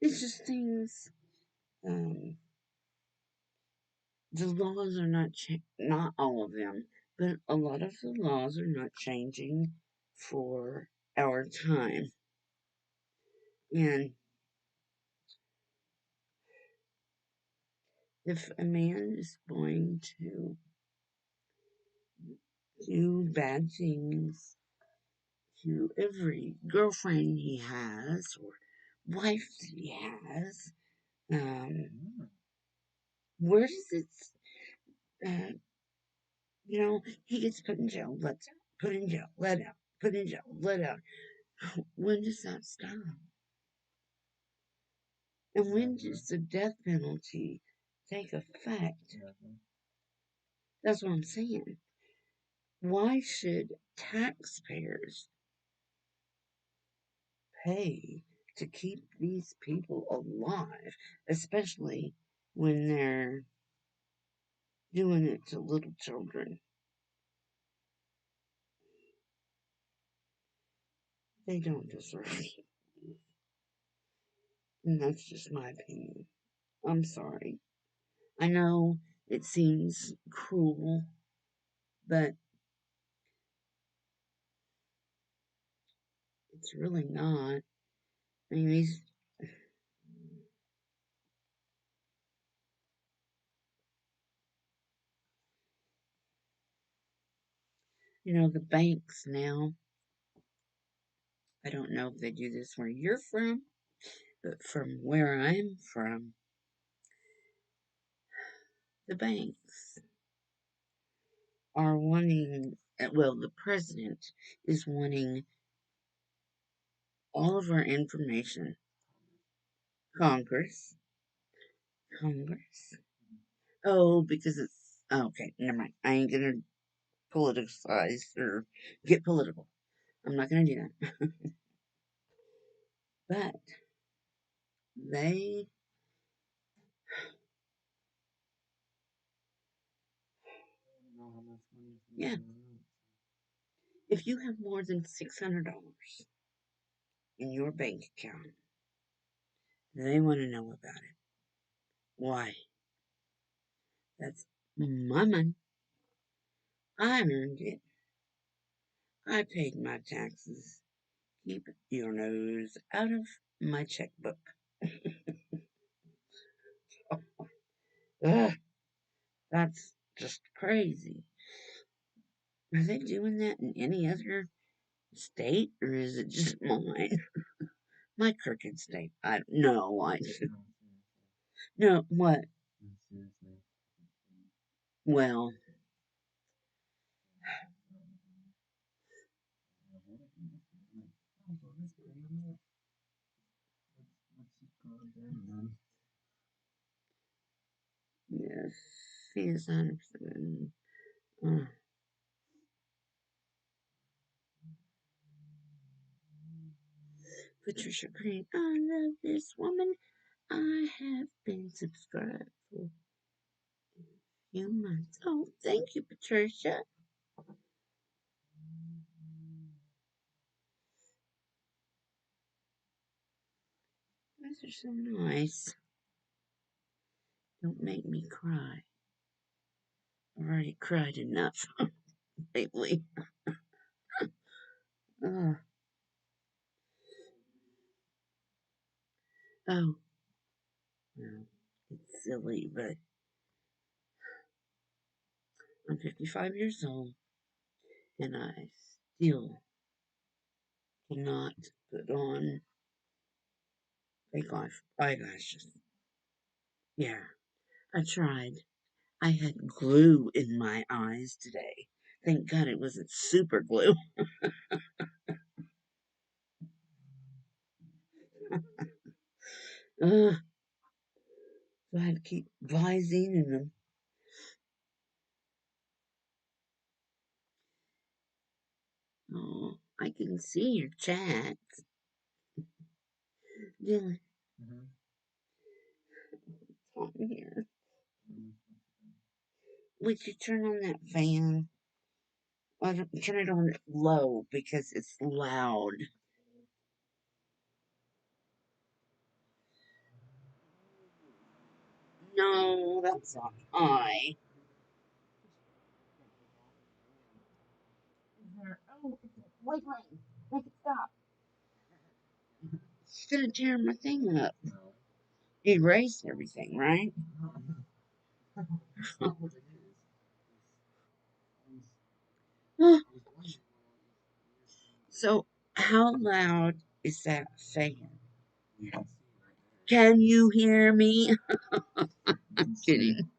it's just things, um, the laws are not not all of them, but a lot of the laws are not changing for our time. And if a man is going to do bad things to every girlfriend he has or wife that he has, where does it, uh, he gets put in jail, let out, put in jail, let out, put in jail, let out. When does that stop? And when does the death penalty take effect? That's what I'm saying. Why should taxpayers pay to keep these people alive, especially when they're doing it to little children? They don't deserve it. And that's just my opinion. I'm sorry. I know it seems cruel, but it's really not. I mean, the banks now, I don't know if they do this where you're from, but from where I'm from, the banks are wanting, well, the president is wanting all of our information. Congress. Congress. Oh, because okay, never mind. I ain't gonna politicize or get political. I'm not gonna do that. But they, yeah, if you have more than $600 in your bank account, they want to know about it. Why? That's my money. I earned it. I paid my taxes. Keep your nose out of my checkbook. Ugh, that's just crazy. Are they doing that in any other state, or is it just mine? My crooked state. I don't know. No, what? Well, yes, he is 100%. Uh, Patricia Green. I love this woman. I have been subscribed for a few months. Oh, thank you, Patricia. These are so nice. Don't make me cry. I've already cried enough lately. Oh, oh, well, it's silly, but I'm 55 years old and I still cannot put on eyelashes. Yeah, I tried. I had glue in my eyes today. Thank God it wasn't super glue. So I had to keep vising and oh, I can see your chat. Dylan, on here. Would you turn on that fan? Well, turn it on low because it's loud. No, that's not high. Oh, wait, wait. Make it stop. It's gonna tear my thing up. Erase everything, right? So, how loud is that fan? Can you hear me? I'm kidding.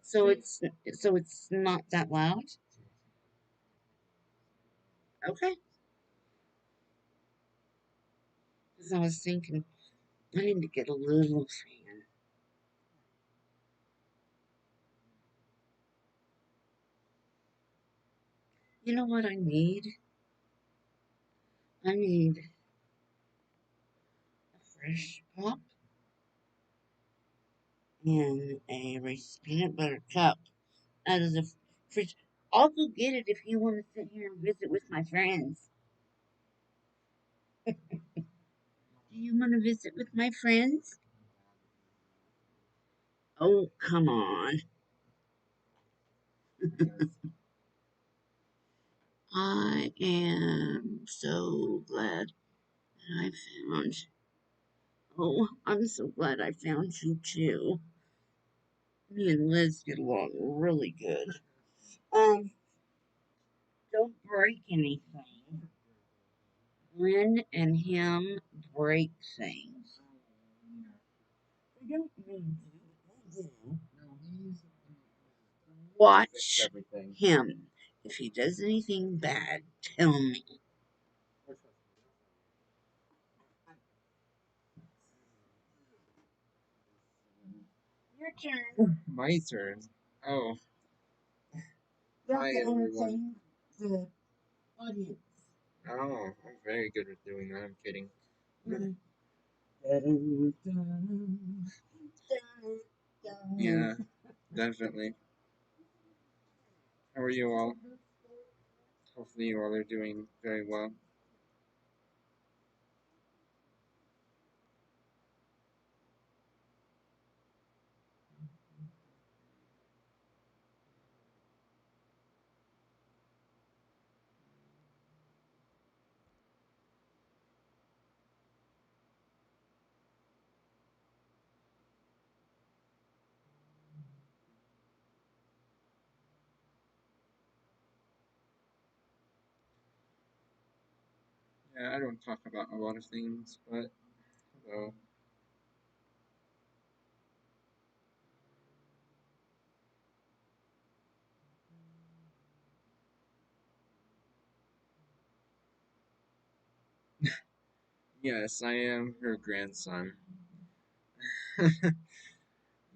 So it's not that loud. Okay. Because I was thinking I need to get a little fan. You know what I need? I need a fresh pop and a Reese's peanut butter cup out of the fridge. I'll go get it if you want to sit here and visit with my friends. Do you want to visit with my friends? Oh, come on. I am so glad that I found. Oh, I'm so glad I found you too. Me and Liz get along really good. Um, don't break anything. Lynn and him break things. They don't mean to. They do. Watch him. If he does anything bad, tell me. Your turn. My turn. Oh, You hi have to everyone. entertain the audience. Oh, I'm very good at doing that. I'm kidding. Mhm. Yeah, definitely. How are you all? Hopefully you all are doing very well. Yeah, I don't talk about a lot of things, but well, yes, I am her grandson.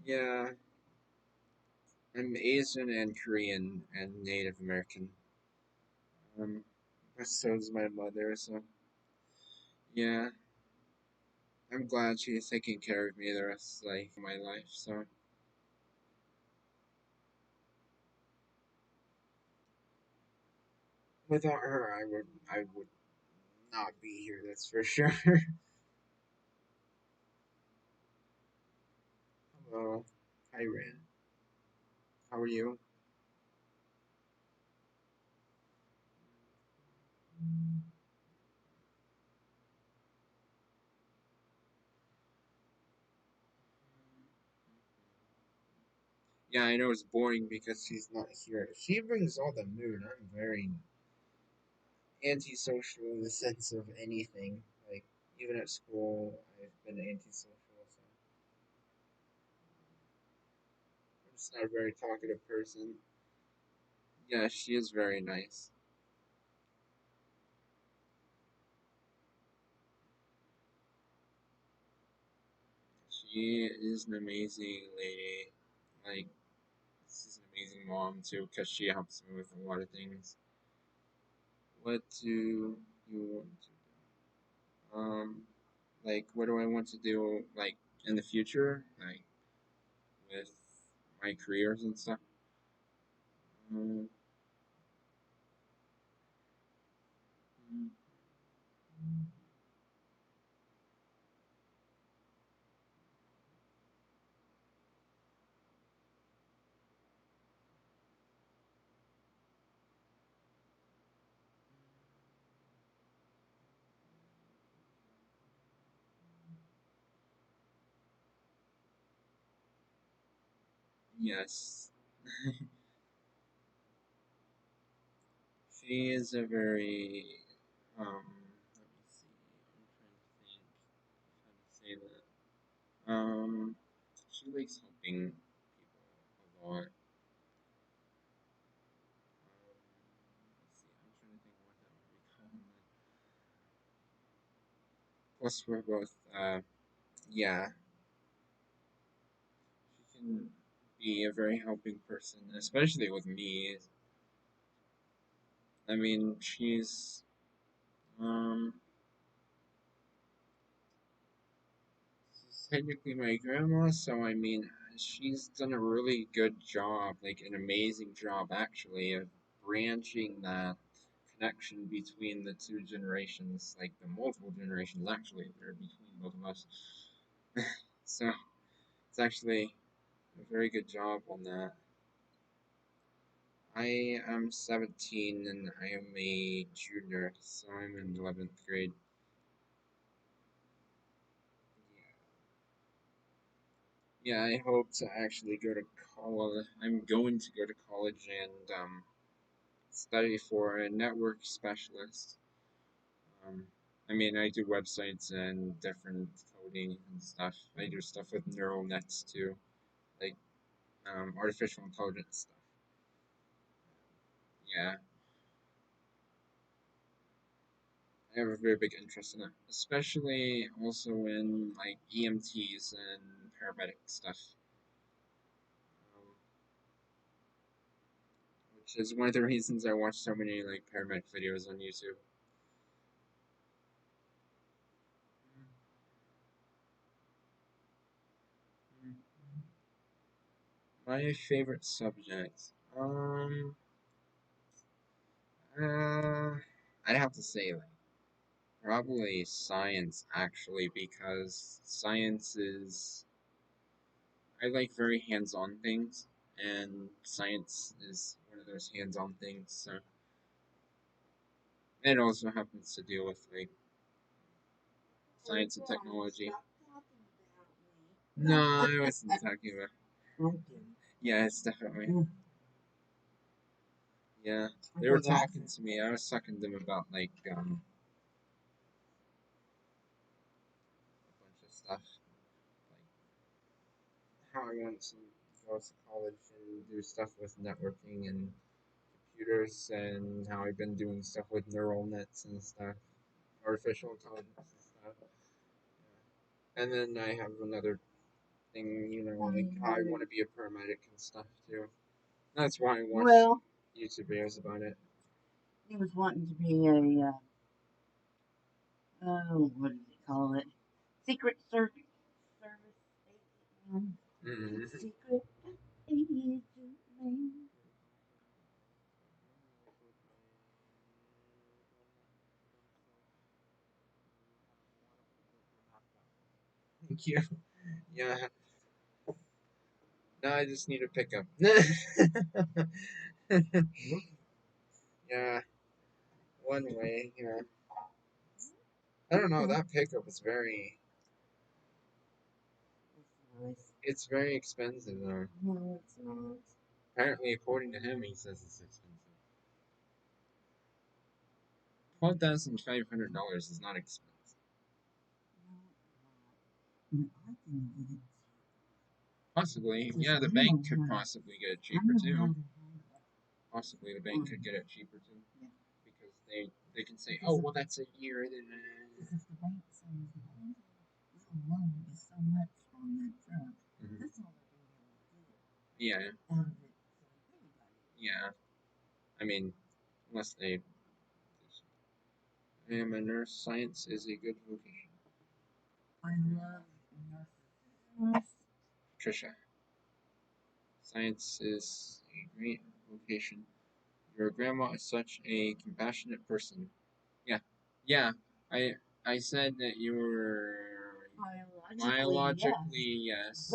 Yeah, I'm Asian and Korean and Native American. Um, but so is my mother, so yeah, I'm glad she's taking care of me the rest like my life. So without her, I would not be here. That's for sure. Hello, hi Ren. How are you? Yeah, I know it's boring because she's not here. She brings all the mood. I'm very antisocial in the sense of anything. Like even at school, I've been antisocial. So I'm just not a very talkative person. Yeah, she is very nice. She is an amazing lady. Like she's an amazing mom too, because she helps me with a lot of things. What do you want to do? Like what do I want to do? Like in the future, like with my careers and stuff. Um, yes, she is a very let me see. I'm trying to say that. She likes helping people a lot. Let's see. I'm trying to think what that would be called. Plus, we're both yeah. She can be a very helping person, especially with me. I mean, um she's technically my grandma, so I mean, she's done a really good job, like an amazing job actually, of branching that connection between the two generations, like the multiple generations actually that are between both of us. So it's actually a very good job on that. I am 17 and I am a junior, so I'm in 11th grade. Yeah, I hope to actually go to college. I'm going to go to college and study for a network specialist. Um, I mean, I do websites and different coding and stuff. I do stuff with neural nets too, like artificial intelligence stuff. Yeah, I have a very big interest in it, especially also in like EMTs and paramedic stuff, um, which is one of the reasons I watch so many like paramedic videos on YouTube. My favorite subject, uh, I'd have to say like probably science actually because science is I like very hands-on things and science is one of those hands-on things. So it also happens to deal with like science and technology. No, I wasn't talking about. Yeah, it's definitely. Yeah, they were talking to me. I was talking to them about like a bunch of stuff, like how I want to go to college and do stuff with networking and computers, and how I've been doing stuff with neural nets and stuff, artificial intelligence and stuff. Yeah. And then I have another thing, like how I want to be a paramedic and stuff too. That's why I watch YouTube videos about it. He was wanting to be a, oh, what does he call it? Secret Service agent man. Secret agent man. Thank you. Yeah. Now I just need a pickup. Yeah. One way. Yeah. I don't know. That pickup is very. Nice. It's very expensive though. No, it's not. Apparently, according to him, he says it's expensive. $12,500 is not expensive. No, I can get it. Possibly, yeah. The bank could possibly get it cheaper too. Possibly, the bank could get it cheaper too, because they can say, oh, well, that's a year. Then because the bank says your loan is so much on that truck, that's all they're going to be able to get yeah, out of it for anybody. yeah. I mean, unless they. I am a nurse. Science is a good vocation. I love nurses. Trisha. Science is a great location. Your grandma is such a compassionate person. Yeah, yeah. I I said that you were biologically yes,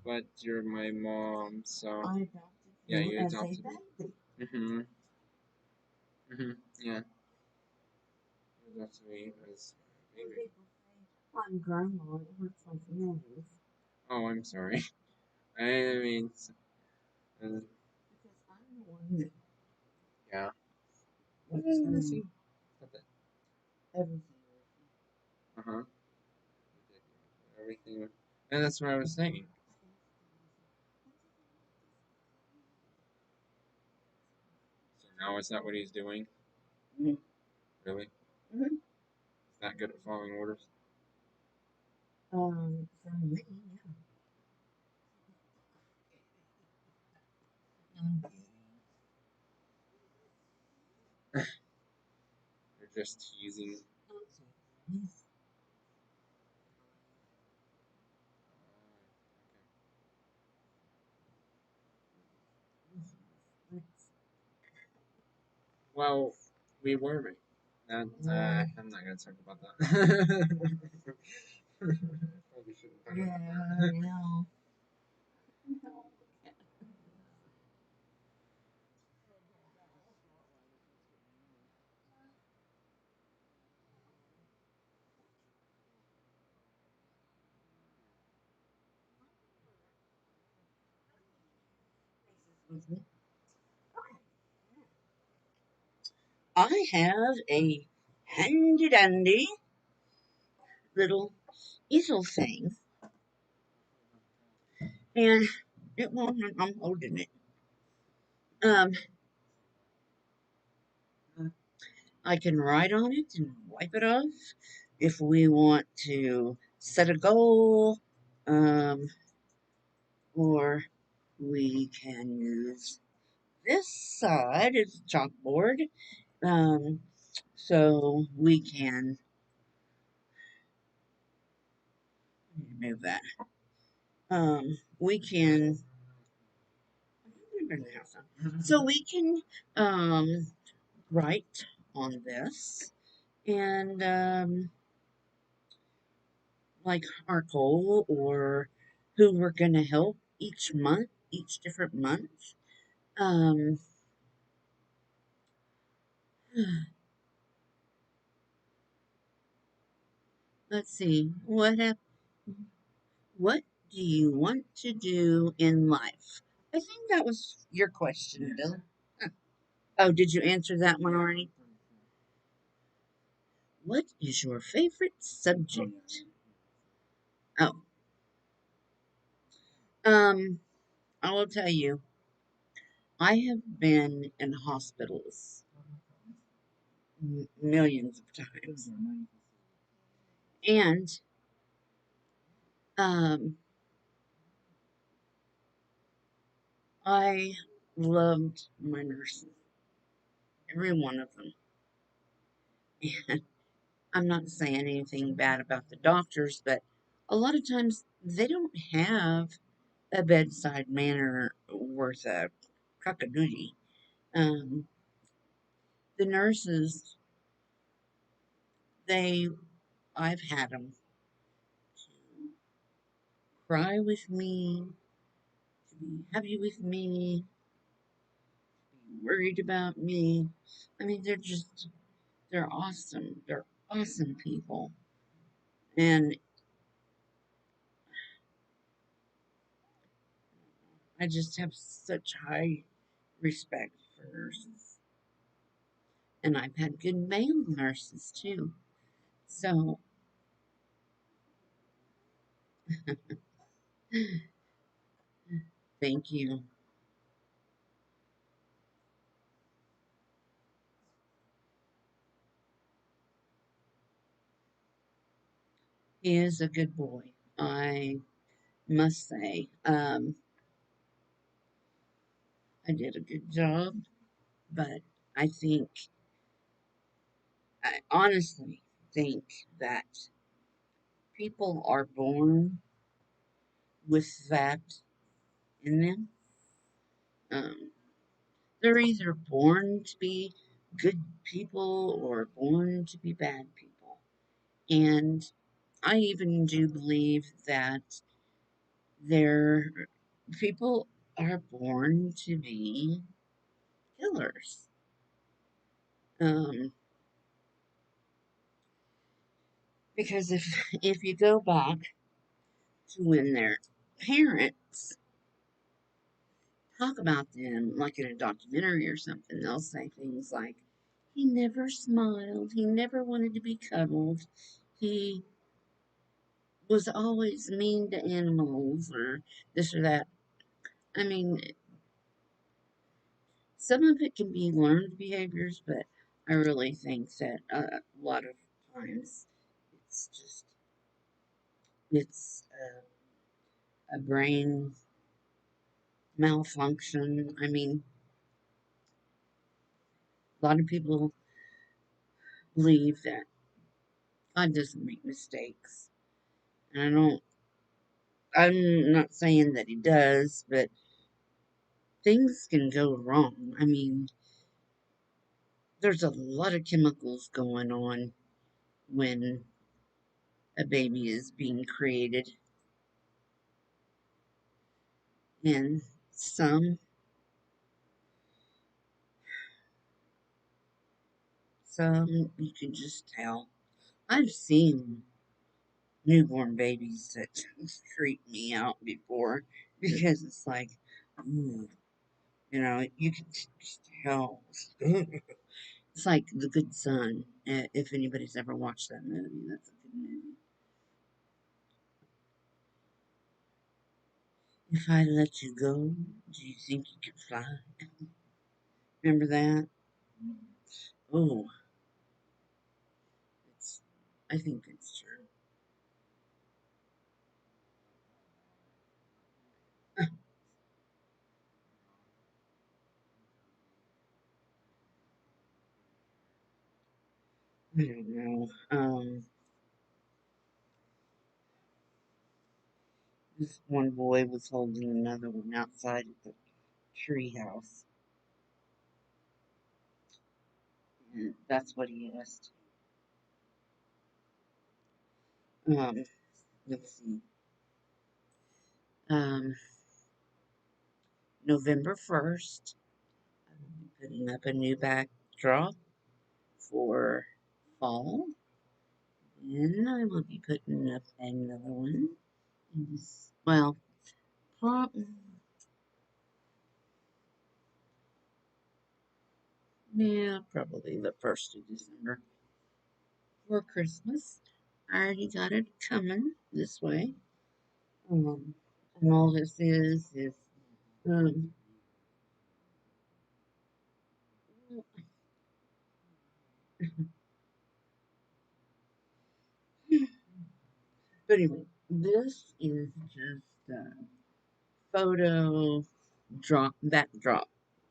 but you're my mom, so yeah, you adopted me. Mhm, mhm. Yeah, you adopted me as a baby. I'm grandma. It hurts my feelings. Oh, I'm sorry. I mean, because I'm the one that. Yeah. Let's see. Stop that. Everything. Uh huh. Everything. And that's what I was saying. So now is that what he's doing? Mhm. Really? Mhm. He's not good at following orders. From me, yeah. They're just teasing. Okay. Well, we were. That, I'm not gonna talk about that. Probably shouldn't talk about that. No. I have a handy dandy little easel thing, and I'm holding it. Um, I can write on it and wipe it off if we want to set a goal, um, or we can use this side as a chalkboard, um, so we can move that. We can. So we can write on this and like our goal or who we're going to help each month, each different month. Um, let's see. What do you want to do in life? I think that was your question, Bill. Oh, did you answer that one already? What is your favorite subject? Oh, um, I will tell you, I have been in hospitals millions of times, and um, I loved my nurses, every one of them. And I'm not saying anything bad about the doctors, but a lot of times they don't have a bedside manner worth a cockadoodie. Um, the nurses, they, I've had them cry with me, to be happy with me, be worried about me. I mean, they're awesome. They're awesome people. And I just have such high respect for nurses. And I've had good male nurses too. So thank you. He is a good boy. I must say, I did a good job, but I think, I honestly think that people are born with that in them. Um, They're either born to be good people or born to be bad people. And I even do believe that there people are born to be killers. Um, because if you go back to when their parents talk about them, like in a documentary or something, they'll say things like, "He never smiled. He never wanted to be cuddled. He was always mean to animals," or this or that. I mean, some of it can be learned behaviors, but I really think that a lot of times it's just it's a brain malfunction. I mean, a lot of people believe that God doesn't make mistakes, and I don't. I'm not saying that He does, but things can go wrong. I mean, there's a lot of chemicals going on when a baby is being created, and some you can just tell. I've seen newborn babies that creep me out before because it's like, ooh, you can just tell. It's like The Good Son. If anybody's ever watched that movie, that's a good movie. If I let you go, do you think you could fly? Remember that? Oh, it's. I think it's true. I don't know. This one boy was holding another one outside of the tree house, and that's what he asked. Um, let's see. Um, November 1st, I will be putting up a new backdrop for fall, and I will be putting up another one. Well, prob- yeah, probably the 1st of December for Christmas. I already got it coming this way. Um, and all this is um, but anyway, this is just a photo backdrop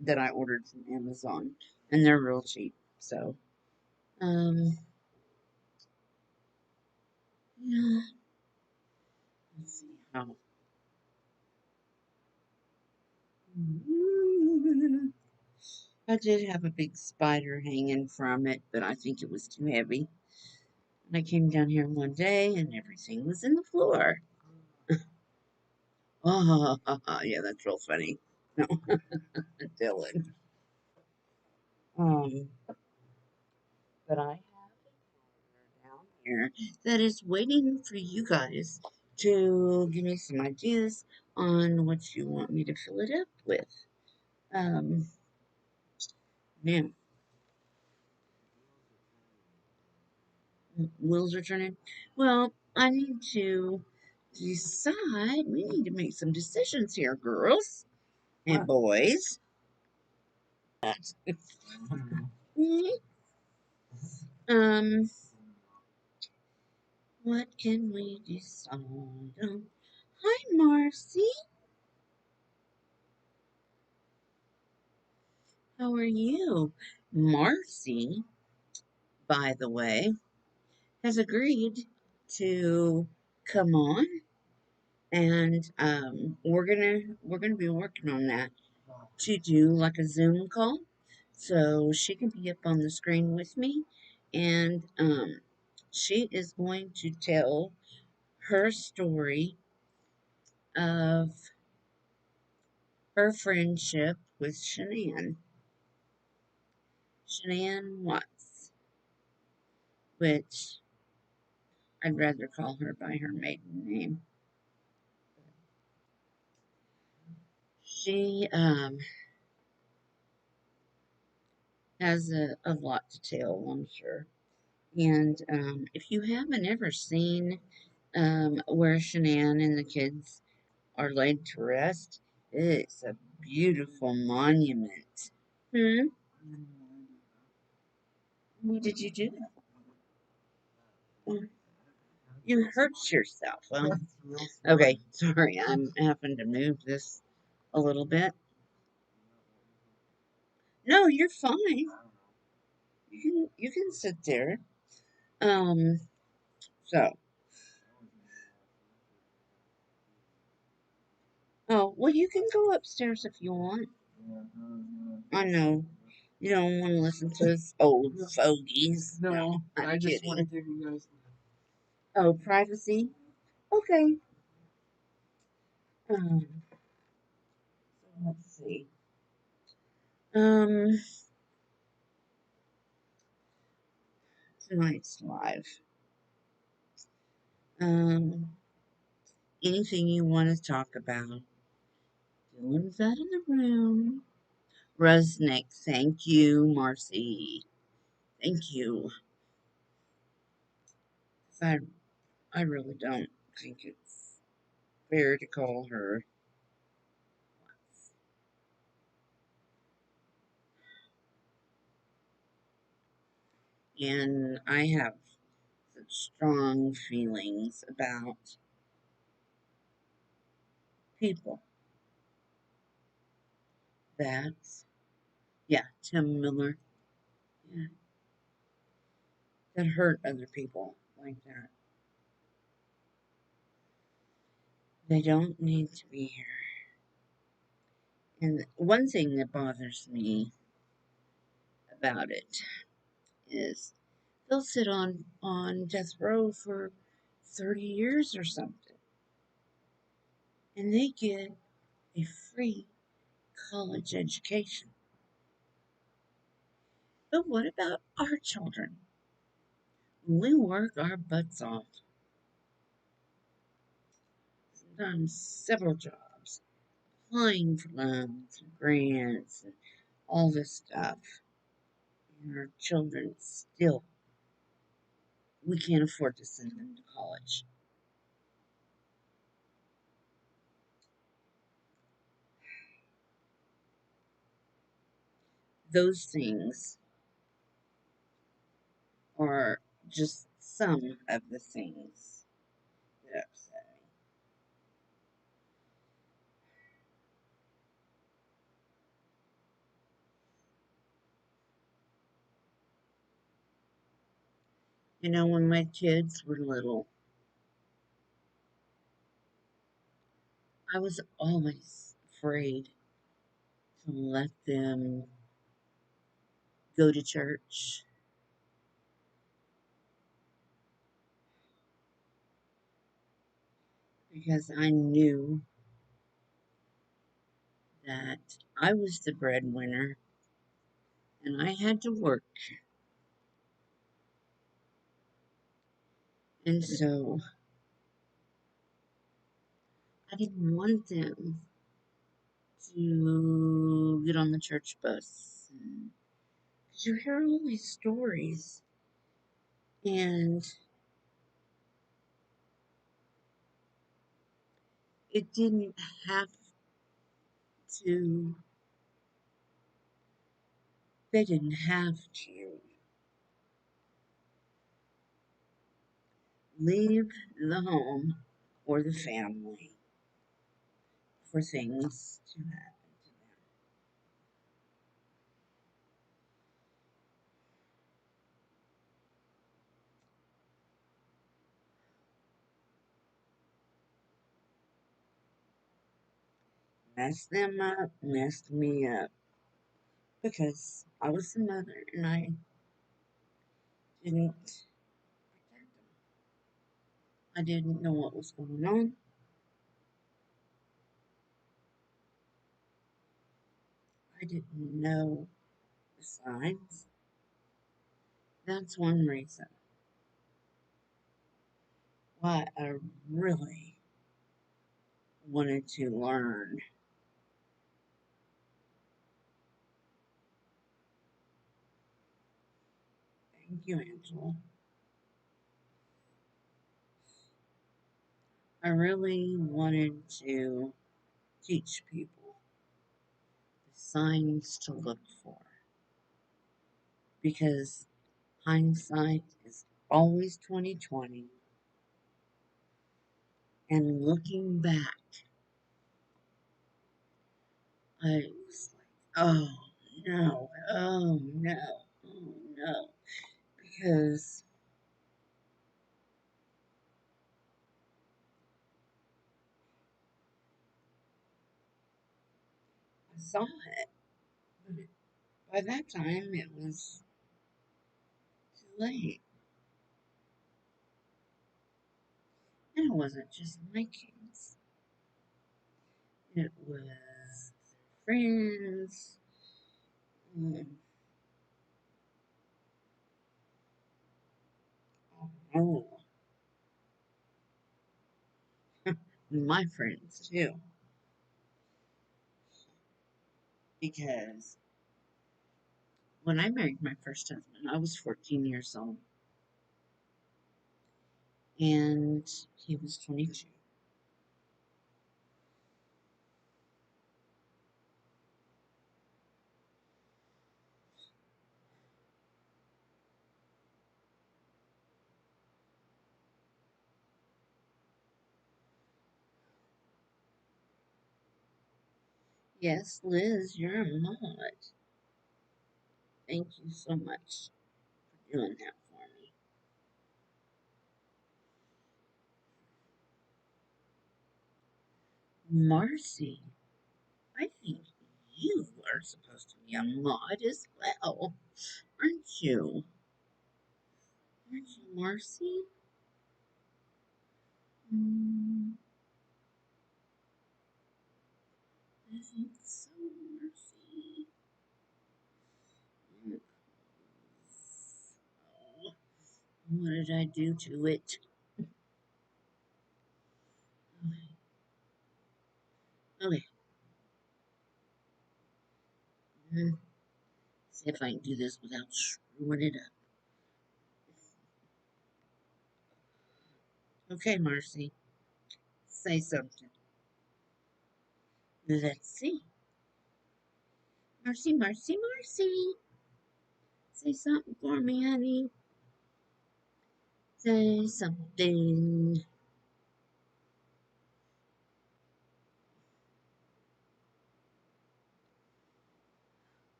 that I ordered from Amazon, and they're real cheap. So, um, yeah, let's see how. I did have a big spider hanging from it, but I think it was too heavy. And I came down here one day, and everything was in the floor. Oh, yeah, that's real funny. No, Dylan. Um, but I have a down here that is waiting for you guys to give me some ideas on what you want me to fill it up with. Um, Now, wheels are turning. Well, I need to decide. We need to make some decisions here, girls and boys. um, what can we decide on? Hi, Marcy. How are you? Marcy, by the way, has agreed to come on, and we're gonna be working on that. to do like a Zoom call so she can be up on the screen with me. And she is going to tell her story of her friendship with Shanann Watts, which I'd rather call her by her maiden name. She has a lot to tell, I'm sure. And if you haven't ever seen where Shanann and the kids are laid to rest, it's a beautiful monument. Hmm? What did you do? Oh, you hurt yourself. Well, okay, sorry, I'm having to move this a little bit. No, you're fine. You can sit there. Um, so oh well, you can go upstairs if you want. I know you don't want to listen to us old fogies. No, I'm kidding. Oh, privacy. Okay. Um, let's see. Um, tonight's live. Um, anything you want to talk about? Dylan's out of the room. Rusnick, thank you, Marcy. Thank you. I I really don't think it's fair to call her. And I have such strong feelings about people that, yeah, Tim Miller, yeah, that hurt other people like that. They don't need to be here. And one thing that bothers me about it is they'll sit on death row for 30 years or something, and they get a free college education. But what about our children? We work our butts off, sometimes several jobs, applying for loans and grants and all this stuff. And our children still, we can't afford to send them to college. Those things are just some of the things that upset me. You know, when my kids were little, I was always afraid to let them go to church because I knew that I was the breadwinner and I had to work. And so I didn't want them to get on the church bus. Because you hear all these stories, and it didn't have to, they didn't have to leave the home or the family for things to happen to them. messed them up, messed me up because I was the mother and I didn't protect them. I didn't know what was going on. I didn't know the signs. That's one reason why I really wanted to learn. Thank you, Angela. I really wanted to teach people the signs to look for because hindsight is always 2020, and looking back, I was like, oh no, oh no, oh no, because I saw it, but by that time it was too late. And it wasn't just my kids, it was friends, um, oh, my friends too, because when I married my first husband, I was 14 years old and he was 22. Yes, Liz, you're a mod. Thank you so much for doing that for me. Marcy, I think you are supposed to be a mod as well, aren't you? Aren't you, Marcy? Mm, I think so, Marcy. Mm, oh, what did I do to it? Okay, mm, see if I can do this without screwing it up. Okay, Marcy, say something. Let's see. Marcy, Marcy, Marcy. Say something for me, honey. Say something.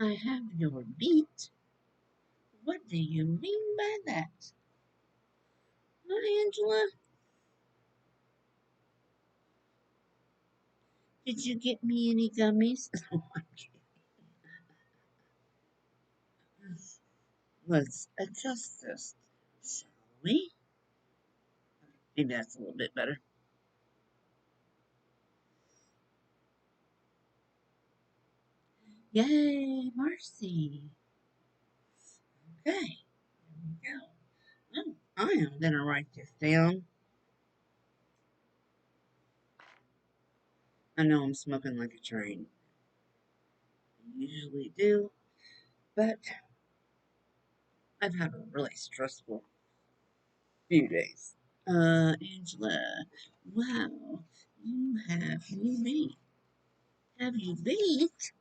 I have your beat. What do you mean by that? Hi, Angela. Did you get me any gummies? Let's adjust this, shall we? Maybe that's a little bit better. Yay, Marcy. Okay, here we go. Oh, I am going to write this down. I know I'm smoking like a train. I usually do, but I've had a really stressful few days. Angela, wow, you have me beat. Have you beat?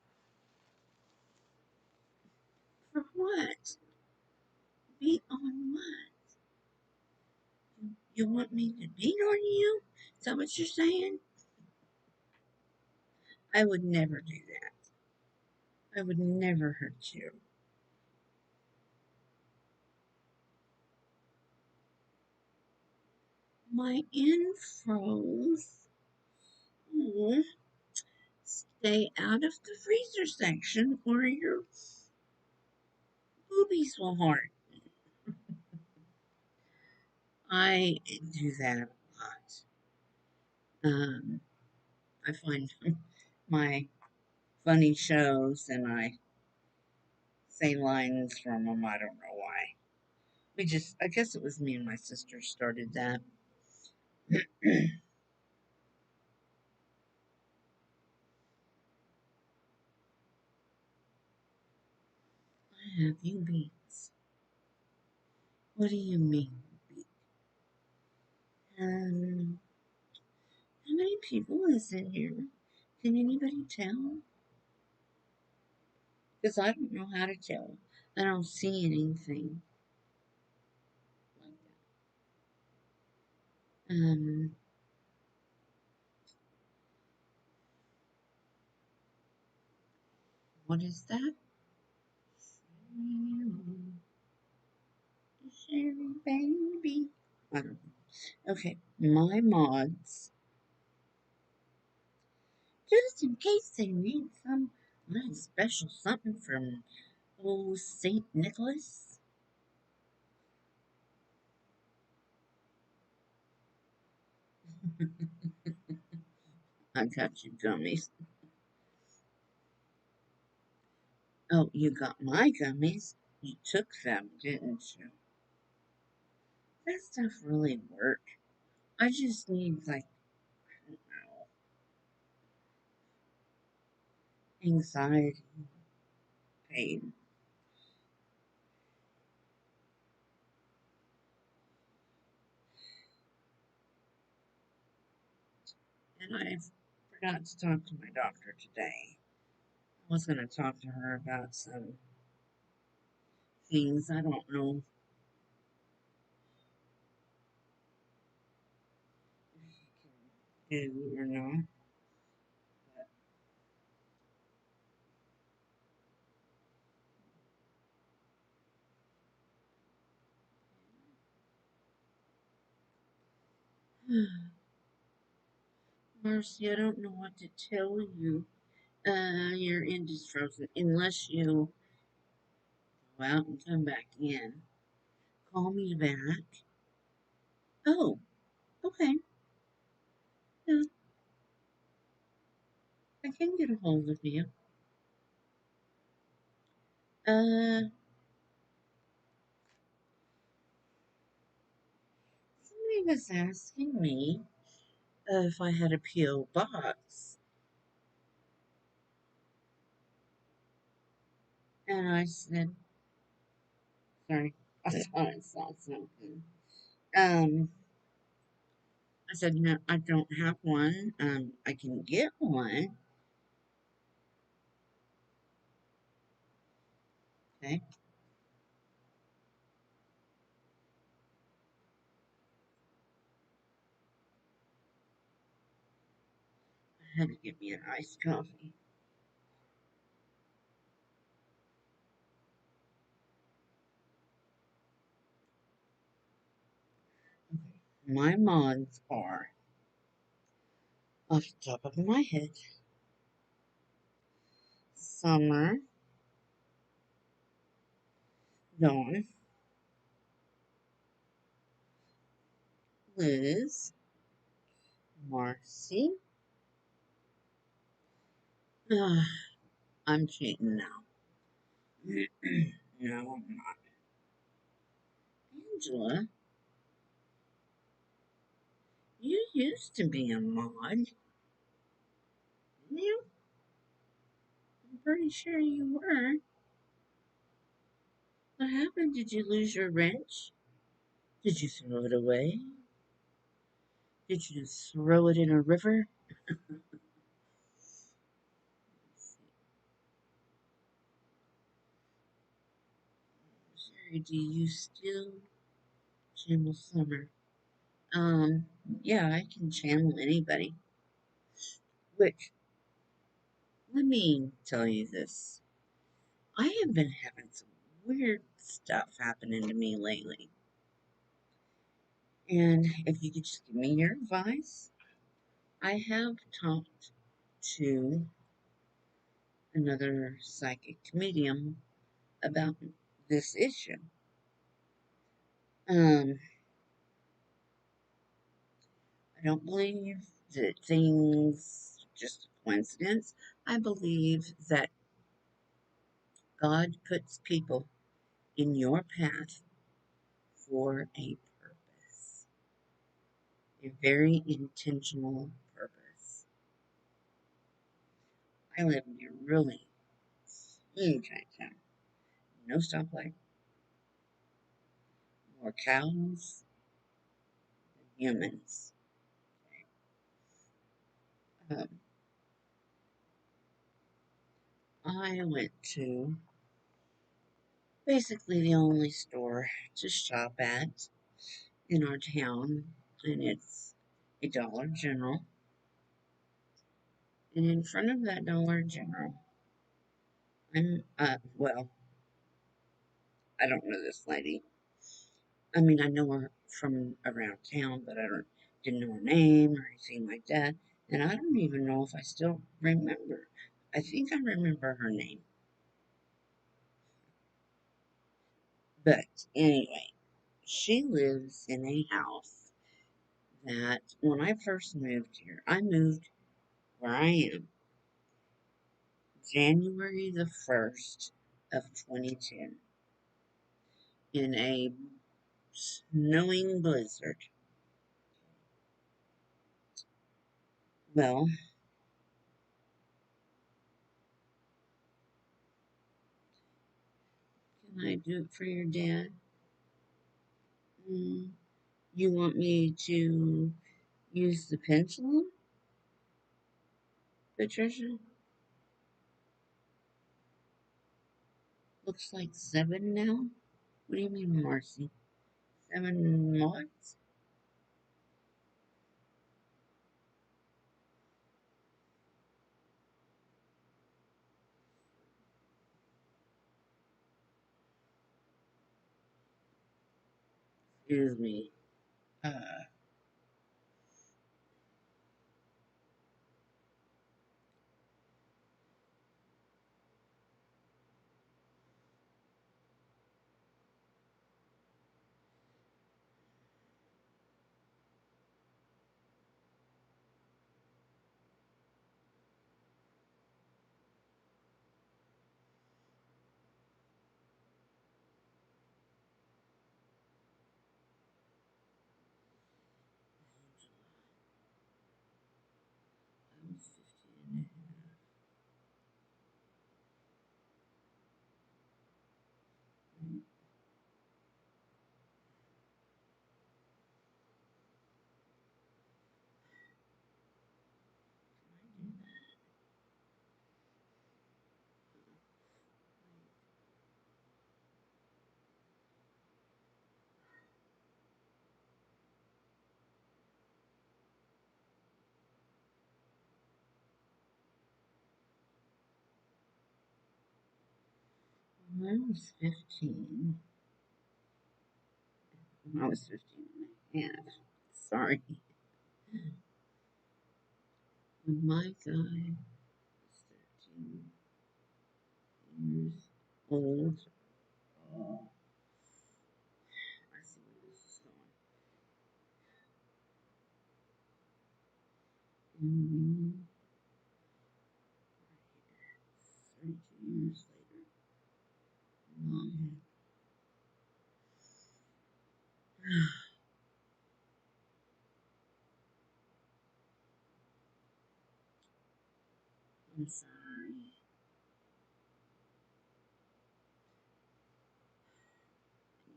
For what? Beat on what? You want me to beat on you? Is that what you're saying? I would never do that. I would never hurt you. My infros. Oh, stay out of the freezer section or your boobies will hurt. I do that a lot. I find my funny shows and I say lines from them. I don't know why. I guess it was me and my sister started that. I have you beats. What do you mean? Um, how many people is in here? Can anybody tell? Because I don't know how to tell. I don't see anything like that. What is that? Sherry baby. I don't know. Okay, my mods, just in case they need some little special something from old Saint Nicholas. I got you gummies. Oh, you got my gummies? You took them, didn't you? That stuff really worked. I just need, like, I don't know, anxiety, pain. And I forgot to talk to my doctor today. I was going to talk to her about some things. I don't know if she can do or not. But Marcy, I don't know what to tell you. Your end is frozen unless you go out and come back in. Call me back. Oh, okay. Yeah, I can get a hold of you. Uh, somebody was asking me if I had a P.O. box, and I said, sorry, I thought I saw something. Um, I said, no, I don't have one. I can get one. Okay, I had to get me an iced coffee. Okay, my mods are off the top of my head. Summer, Dawn, Liz, Marcy. Ah, I'm cheating now. No, I'm not. Angela, you used to be a mod, didn't you? I'm pretty sure you were. What happened? Did you lose your wrench? Did you throw it away? Did you throw it in a river? Sherry, do you still channel Summer? Um, yeah, I can channel anybody. Which, let me tell you this. I have been having some weird stuff happening to me lately. And if you could just give me your advice, I have talked to another psychic medium about this issue. Um, I don't believe that things just a coincidence. I believe that God puts people in your path for a purpose, a very intentional purpose. I live near really huge town, no stoplight, more cows than humans. Um, I went to basically the only store to shop at in our town, and it's a Dollar General. And in front of that Dollar General, well, I don't know this lady. I mean, I know her from around town, but didn't know her name or anything like that. And I don't even know if I still remember. I think I remember her name. But anyway, she lives in a house that when I first moved here, I moved where I am January the 1st of 2010 in a snowing blizzard. Well, can I do it for your dad? Mm, you want me to use the pendulum, Patricia? Looks like seven now. What do you mean, Marcy? 7 months? Excuse me. Uh, I'm 15. When I was 15, when I was 15 and a half, sorry, when my guy was 13 years old, oh, I see where this is going. And we, 32 years later, mom I'm sorry.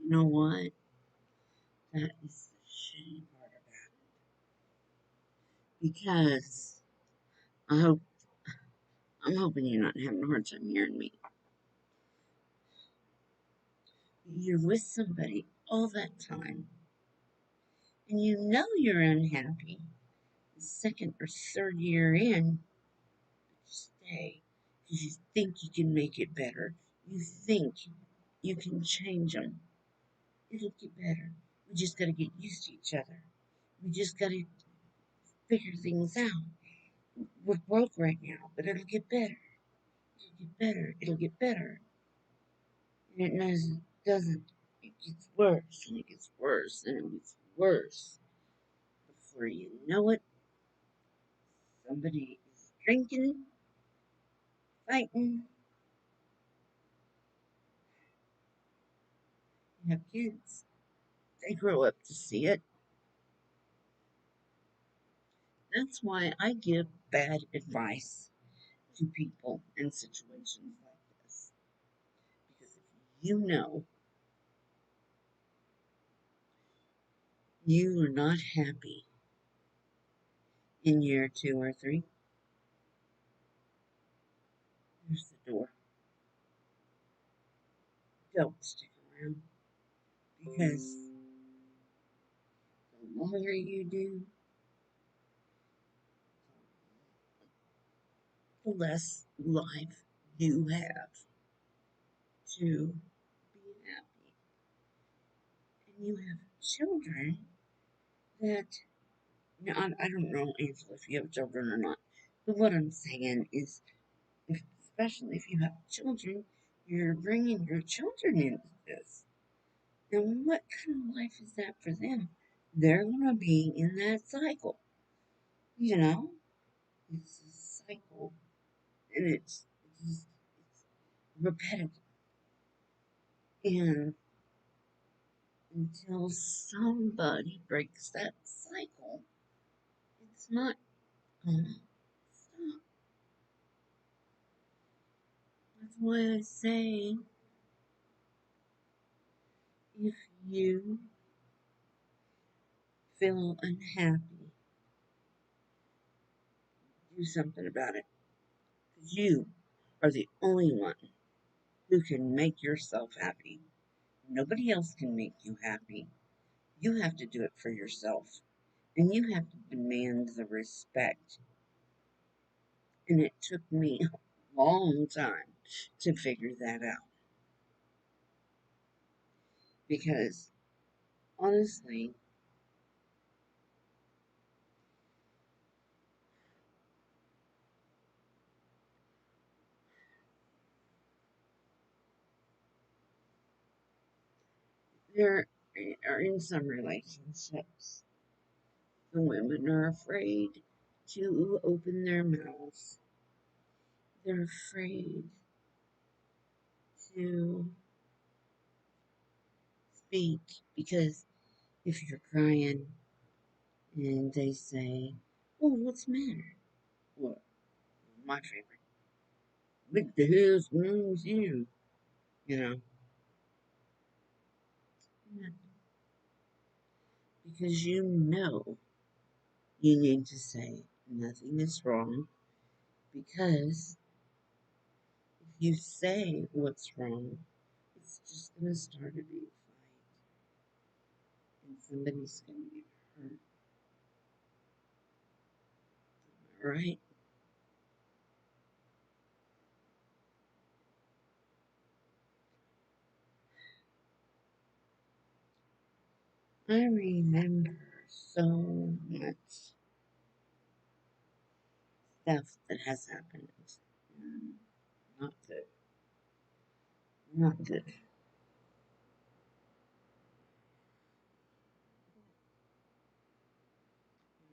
You know what? That is the shitty part about it. Because I hope I'm hoping you're not having a hard time hearing me. You're with somebody all that time, and you know you're unhappy. The second or third year in, but you stay because you think you can make it better. You think you can change them. It'll get better. We just got to get used to each other. We just got to figure things out. We're broke right now, but it'll get better. It'll get better. It'll get better. And it doesn't. It gets worse and it gets worse and it gets worse. Before you know it, somebody is drinking, fighting, you have kids. They grow up to see it. That's why I give bad advice to people in situations like this. Because if you know you are not happy in year 2 or 3, there's the door. Don't stick around because the longer you do, the less life you have to be happy. And you have children that, now, I don't know, Angela, if you have children or not, but what I'm saying is, especially if you have children, you're bringing your children into this. And what kind of life is that for them? They're going to be in that cycle, you know? It's a cycle, and it's repetitive. And until somebody breaks that cycle, it's not gonna stop. That's why I say if you feel unhappy, do something about it. Because you are the only one who can make yourself happy. Nobody else can make you happy. You have to do it for yourself. And you have to demand the respect. And it took me a long time to figure that out. Because honestly, there are in some relationships, the women are afraid to open their mouths. They're afraid to speak because if you're crying and they say, "Oh, what's the matter?" What? My favorite. What the hell's wrong with you? You know, because you know you need to say nothing is wrong because if you say what's wrong, it's just going to start a big fight and somebody's going to get hurt, right? I remember so much stuff that has happened. Mm, Not good. Not good. When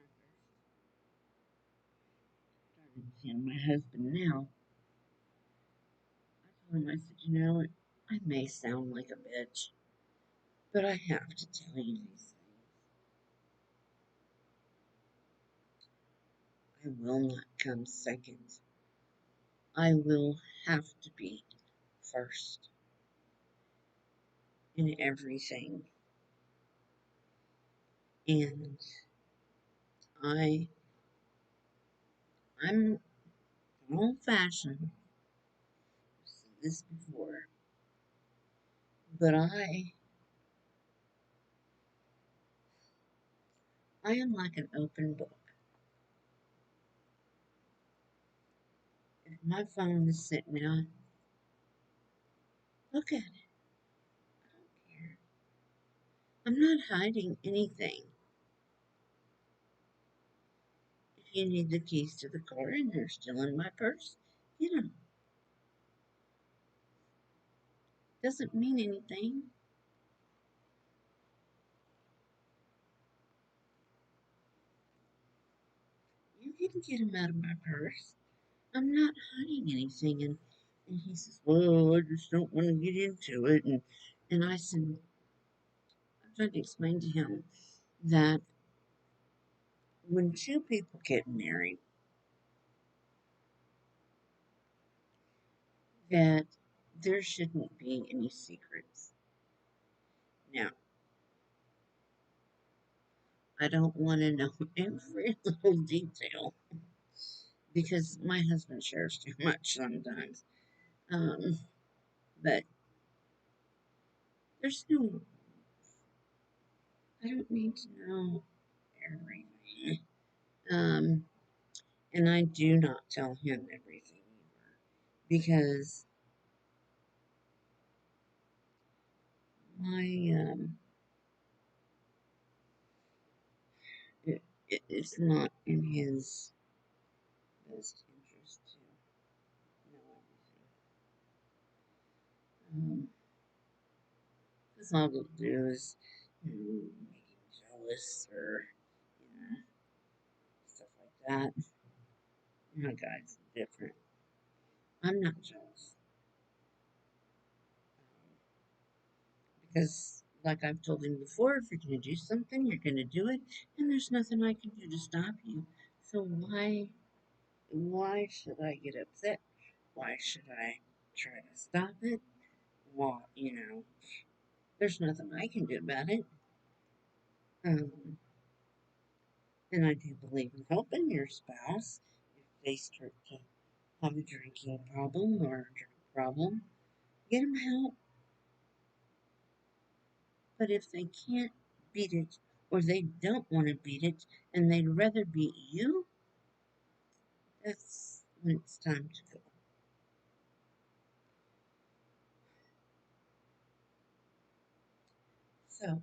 I first started seeing my husband now, I told him, I said, you know what? I may sound like a bitch, but I have to tell you these things. I will not come second. I will have to be first in everything. And I I'm old fashioned. I've said this before, but I am like an open book. If my phone is sitting out Look at it. I don't care. I'm not hiding anything. If you need the keys to the car and they're still in my purse, get them. Doesn't mean anything. You can get them out of my purse. I'm not hiding anything. And he says, well, I just don't want to get into it. And I said, I tried to explain to him that when two people get married, that there shouldn't be any secrets. Now, I don't want to know every little detail because my husband shares too much sometimes. Um, but there's no, I don't need to know everything. Um, and I do not tell him everything either because my, it's not in his best interest to know everything. Because all they'll do is make him jealous or, you know, stuff like that. My guy's different. I'm not jealous. Because, like I've told him before, if you're going to do something, you're going to do it, and there's nothing I can do to stop you. So why should I get upset? Why should I try to stop it? Well, there's nothing I can do about it. Um, and I do believe in helping your spouse if they start to have a drinking problem or a drug problem. Get them help. But if they can't beat it or they don't want to beat it and they'd rather beat you, that's when it's time to go. So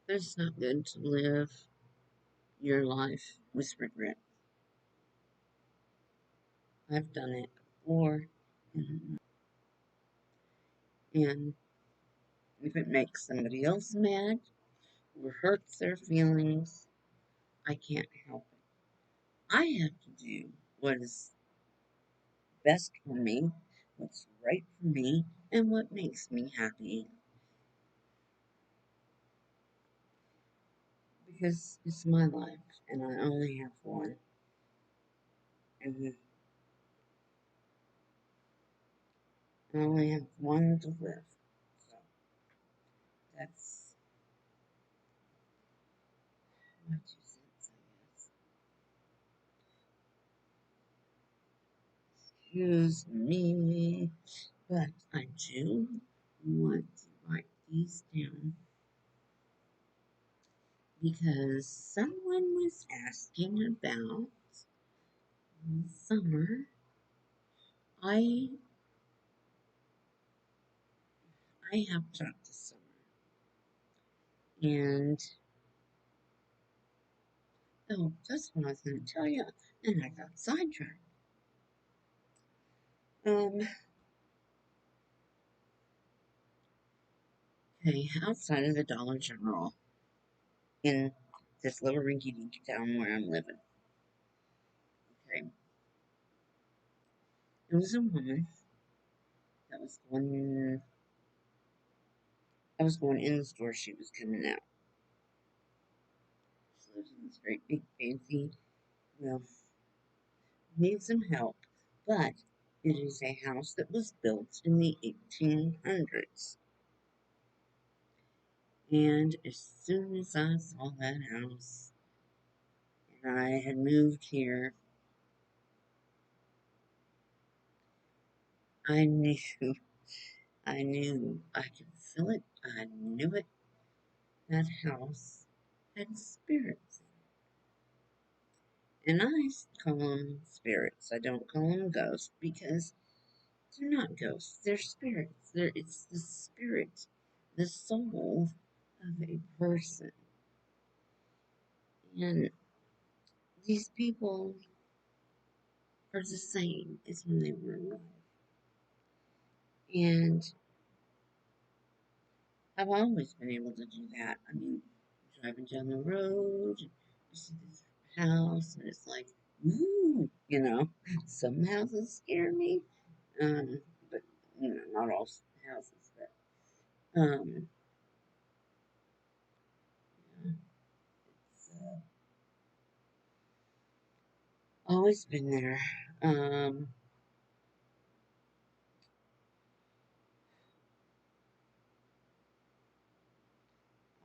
it's not good to live your life with regret. I've done it before, and if it makes somebody else mad or hurts their feelings, I can't help it. I have to do what is best for me, what's right for me, and what makes me happy because it's my life and I only have one, and I only have one to live. So that's my 2 cents, I guess. Excuse me, but I do want to write these down because someone was asking about summer. I I have talked to Summer, and oh, that's what I was going to tell you, and I got sidetracked. Um, okay, outside of the Dollar General in this little rinky-dink town where I'm living, okay, there was a woman that was going. I was going in the store. She was coming out. She lives in this great big fancy. Well, needs some help, but it is a house that was built in the 1800s. And as soon as I saw that house, and I had moved here, I knew I knew I could feel it. I knew it. That house had spirits. And I call them spirits. I don't call them ghosts because they're not ghosts. They're spirits. It's the spirit, the soul of a person. And these people are the same as when they were alive. And I've always been able to do that. I mean, driving down the road, you see this house, and it's like, ooh, some houses scare me. But not all houses, but yeah, it's always been there. Um,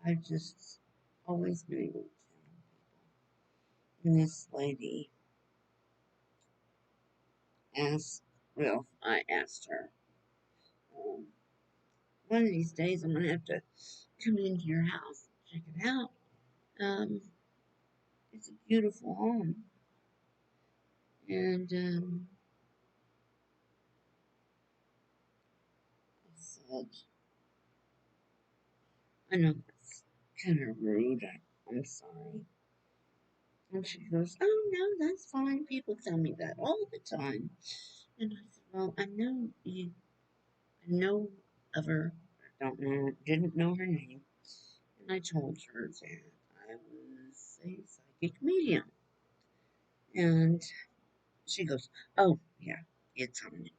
I've just always been able to tell people. And this lady asked, well, I asked her, um, one of these days I'm gonna have to come into your house, check it out. Um, it's a beautiful home, and I said, I know that's kind of rude. I'm sorry. And she goes, oh no, that's fine. People tell me that all the time. And I said, well, I know of her. I don't know, didn't know her name. And I told her that I was a psychic medium. And she goes, oh, yeah, it's on me.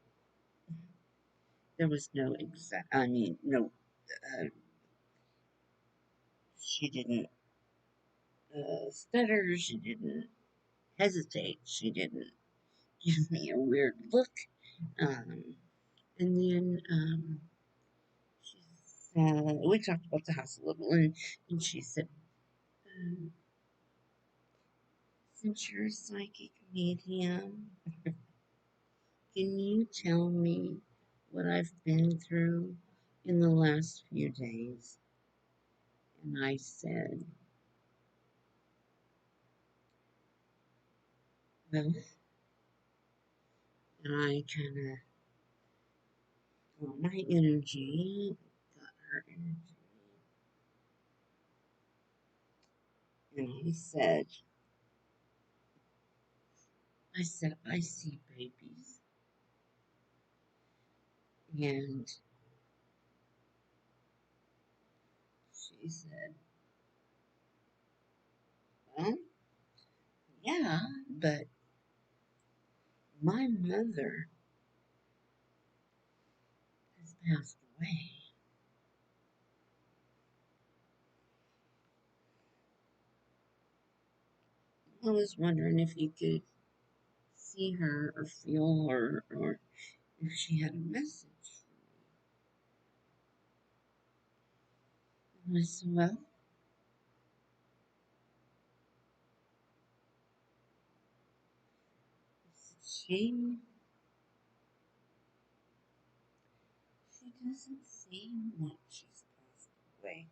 There was no no, uh, she didn't stutter. She didn't hesitate. She didn't give me a weird look. Um, and then she said, we talked about the house a little, and she said, um, since you're a psychic medium, can you tell me what I've been through in the last few days? And I said, well, and I kind of got my energy, got her energy, and I said, I see babies. And she said, well, yeah, but my mother has passed away. I was wondering if you could see her or feel her or if she had a message. And I said, well, she she doesn't seem like she's passed away.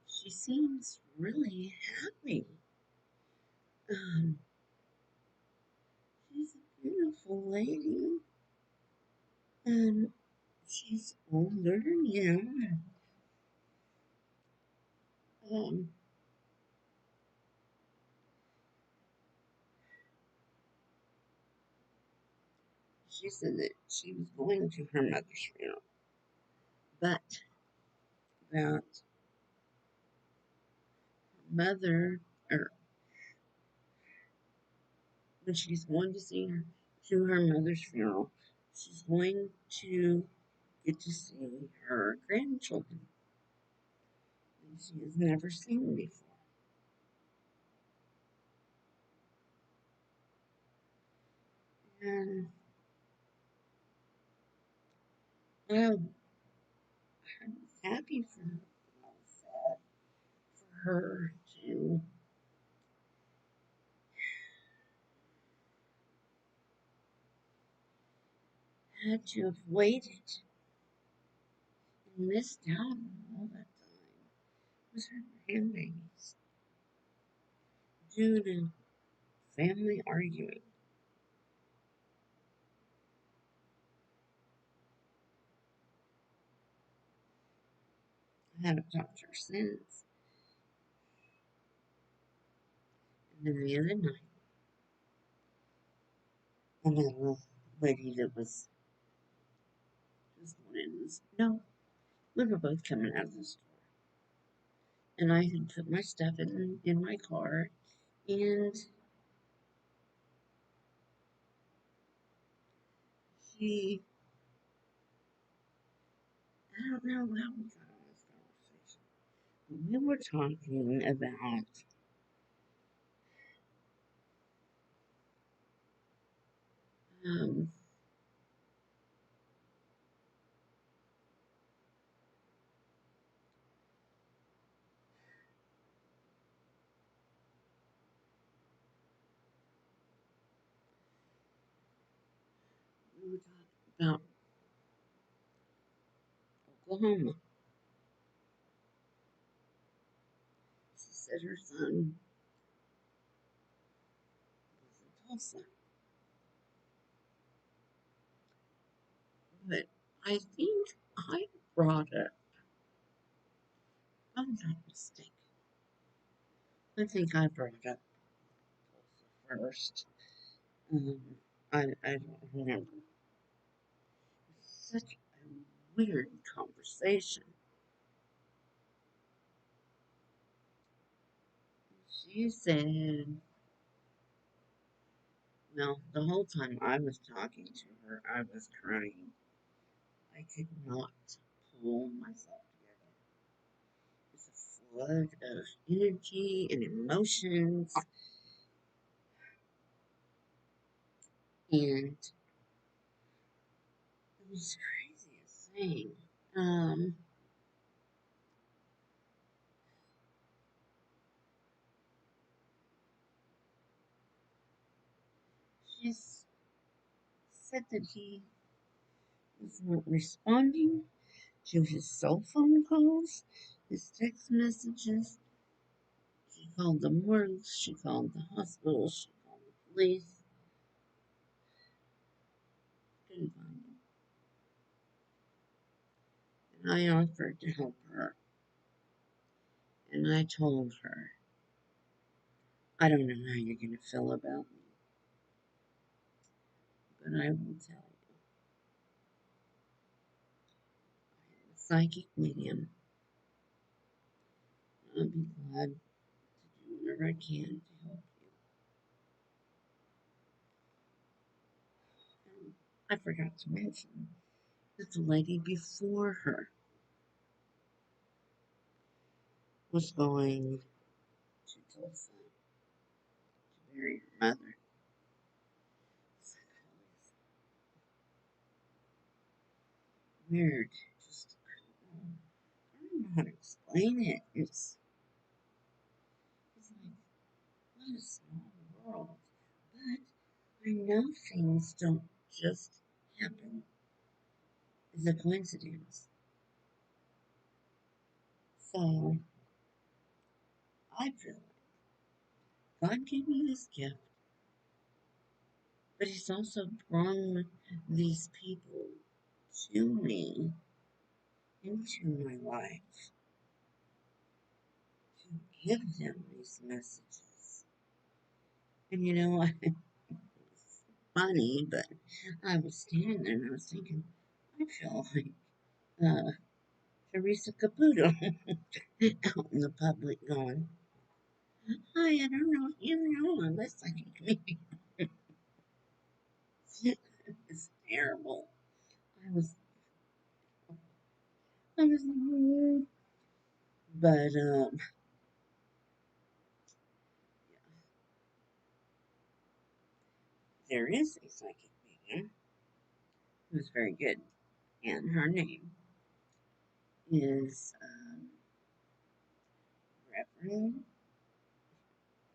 She seems really happy. Um, she's a beautiful lady, and she's older, Um, she said that she was going to her mother's funeral, but that mother, or when she's going to see her to her mother's funeral, she's going to get to see her grandchildren that she has never seen before. And I'm happy for her. I was sad for her to had to have waited. missed out on all that time was her grandbabies due to family arguing. I haven't talked to her since. And then the other night, another lady that was just wanted this. No, we were both coming out of the store. And I had put my stuff in my car. And she, I don't know how we got on this conversation. We were talking about um, we were talking about Oklahoma. She said her son was in Tulsa, but I think I brought up. If I'm not mistaken. I think I brought up Tulsa first. Um, I don't remember. Such a weird conversation. She said, well, the whole time I was talking to her, I was crying. I could not pull myself together. It's a flood of energy and emotions, and it was the craziest thing. Um, she said that he was not responding to his cell phone calls, his text messages. She called the morgue, she called the hospital, she called the police. Couldn't find him. And I offered to help her. And I told her, I don't know how you're going to feel about me, but I will tell you. I am a psychic medium. I'll be glad to do whatever I can to help you. And I forgot to mention that the lady before her was going to Tulsa to bury her mother. So it was weird. Just, I don't know how to explain it. It's like, what a small world. But I know things don't just happen as a coincidence. So I feel like God gave me this gift, but He's also brought these people to me into my life to give them these messages. And it's funny, but I was standing there and I was thinking, I feel like uh, Teresa Caputo out in the public going, hi, I don't know if you know unless I can communicate. It's terrible. I was, I was, but there is a psychic medium who's very good, and her name is Reverend.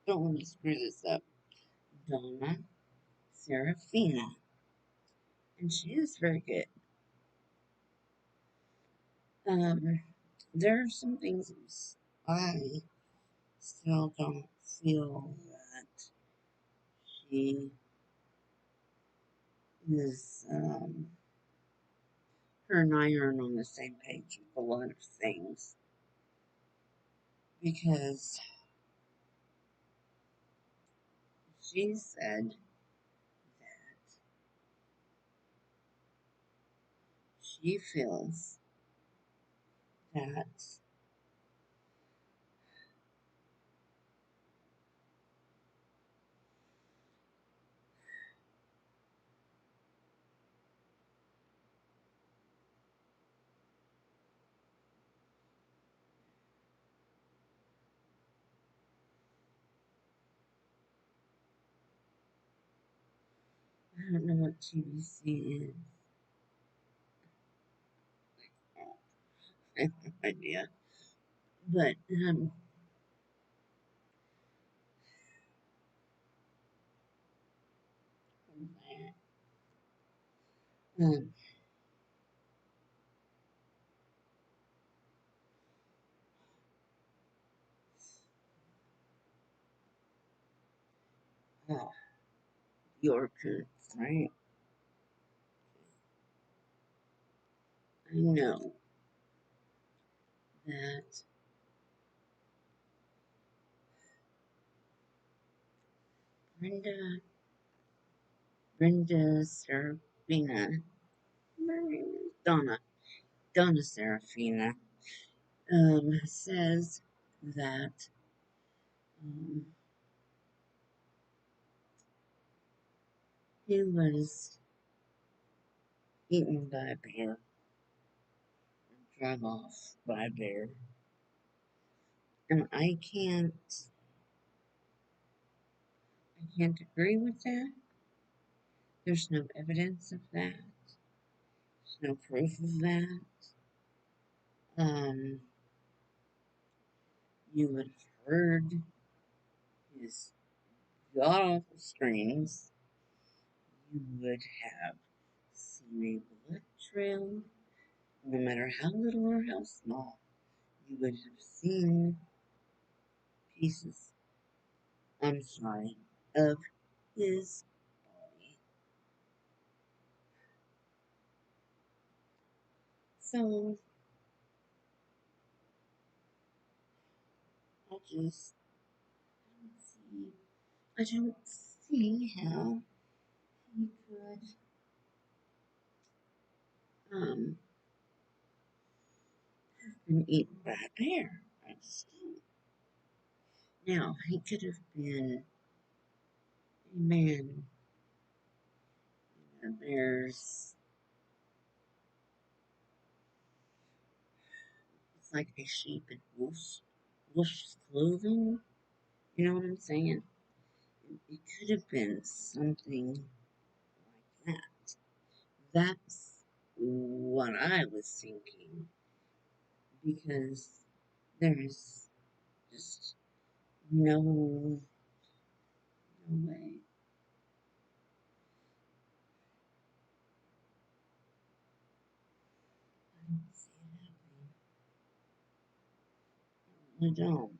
Don't let me screw this up. Donna Serafina, and she is very good. Um, there are some things I still don't feel that she is, her and I aren't on the same page with a lot of things because she said that she feels that I don't know what TBC is. I have no idea. But um, uh, Yorker, right? I know that Brenda, Brenda Serafina, Donna, Donna Serafina, says that um, he was eaten by a bear, drug off by a bear, and I can't agree with that. There's no evidence of that. There's no proof of that. Um, you would have heard his god awful screams. You would have seen a blood trail, no matter how little or how small. You would have seen pieces, I'm sorry, of his body. So I just I don't see how he could um been eaten by a bear. I just don't. Now he could have been a man. There's it's like a sheep in wolf's clothing. You know what I'm saying? It could have been something like that. That's what I was thinking because there's just no way. I don't see it happening. I don't.